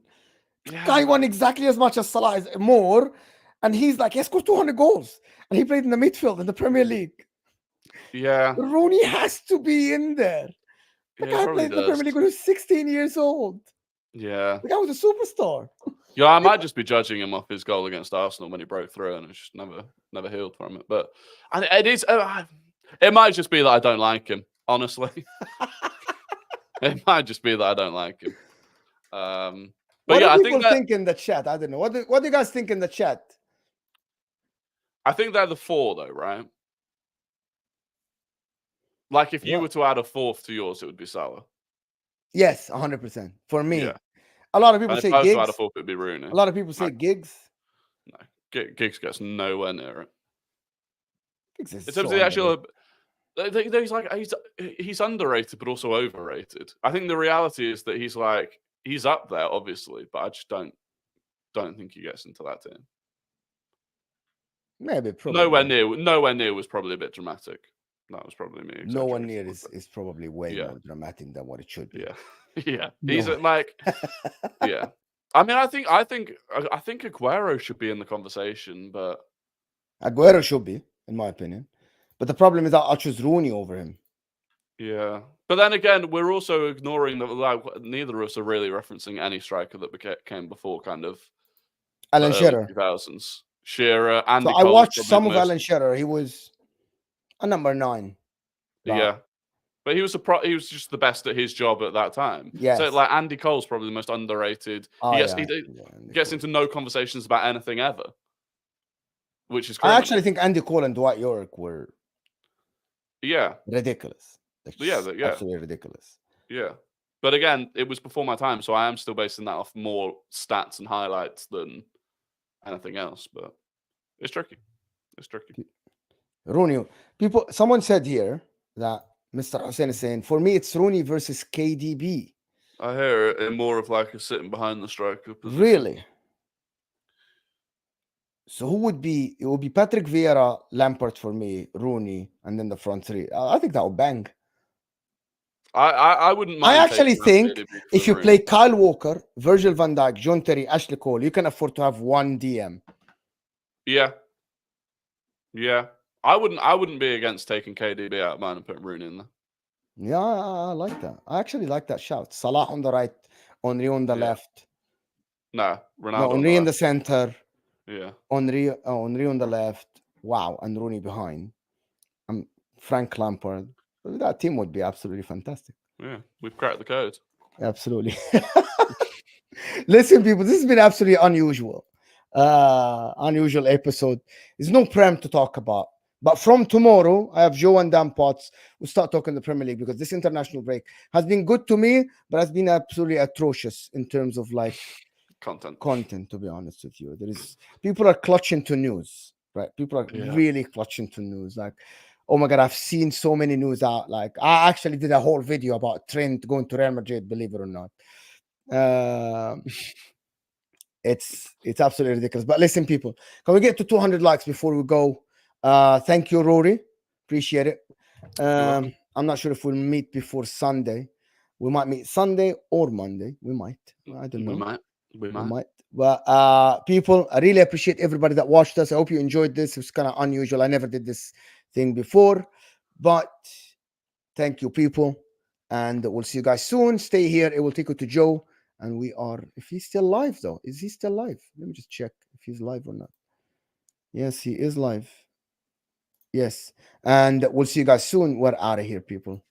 Yeah. Guy won exactly as much as Salah, more, and he's like, he scored 200 goals, and he played in the midfield in the Premier League. Yeah, Rooney has to be in there. The guy played in the Premier League when he was 16 years old. Yeah, the guy was a superstar. Yeah, I might just be judging him off his goal against Arsenal when he broke through, and it's just never healed from it. But it is. It might just be that I don't like him. Honestly, it might just be that I don't like him. But what do people think in the chat? I don't know. What do you guys think in the chat? I think they're the four, though, right? Like, if you were to add a fourth to yours, it would be Salah. Yes, 100%. For me. Yeah. A lot of people say Giggs. If I was to add a fourth, it'd be Rooney. A lot of people say Giggs. No, Giggs gets nowhere near it. Giggs is in terms of the actual... He's underrated, but also overrated. I think the reality is that he's up there, obviously, but I just don't think he gets into that team. Maybe, probably. Nowhere near was probably a bit dramatic. That was probably me. Nowhere near is probably way more dramatic than what it should be. Yeah. He's yeah. I mean, I think Aguero should be in the conversation, but Aguero should be, in my opinion. But the problem is that I'll choose Rooney over him. Yeah, but then again, we're also ignoring that neither of us are really referencing any striker that came before kind of Alan Shearer. 2000s. Shearer, Andy Cole. I watched some of Alan Shearer. He was a number 9. Yeah. But he was he was just the best at his job at that time. Yes. So like Andy Cole's probably the most underrated. Oh, he yeah. gets into no conversations about anything ever, which is I criminal. actually think Andy Cole and Dwight York were ridiculous. Absolutely ridiculous. Yeah. But again, it was before my time, so I am still basing that off more stats and highlights than anything else. But it's tricky. It's tricky. Rooney, someone said here that Mr. Hussein is saying, for me, it's Rooney versus KDB. I hear it in more of like a sitting behind the striker position. Really? So who would be? It would be Patrick Vieira, Lampard for me, Rooney, and then the front three. I think that would bang. I wouldn't mind. I actually think if you play Kyle Walker, Virgil van Dijk, John Terry, Ashley Cole, you can afford to have one DM. Yeah. Yeah. I wouldn't be against taking KDB out of mine and putting Rooney in there. Yeah, I like that. I actually like that shout. Salah on the right, Henry on the left. No, Ronaldo. No, Henry in the center. Yeah. Henry on the left. Wow, and Rooney behind. Frank Lampard. That team would be absolutely fantastic. Yeah, we've cracked the code. Absolutely. Listen, people, this has been absolutely unusual. Unusual episode. There's no Prem to talk about. But from tomorrow, I have Joe and Dan Potts. We'll start talking the Premier League because this international break has been good to me, but has been absolutely atrocious in terms of like content, to be honest with you. People are clutching to news, right? People are really clutching to news. Like, oh my God, I've seen so many news out. Like, I actually did a whole video about Trent going to Real Madrid, believe it or not. It's absolutely ridiculous. But listen, people, can we get to 200 likes before we go? Thank you, Rory. Appreciate it. I'm not sure if we'll meet before Sunday. We might meet Sunday or Monday. We might. I don't know. We might. But people, I really appreciate everybody that watched us. I hope you enjoyed this. It was kind of unusual. I never did this thing before. But thank you, people. And we'll see you guys soon. Stay here. It will take you to Joe. And we are, if he's still live, though. Is he still live? Let me just check if he's live or not. Yes, he is live. Yes. And we'll see you guys soon. We're out of here, people.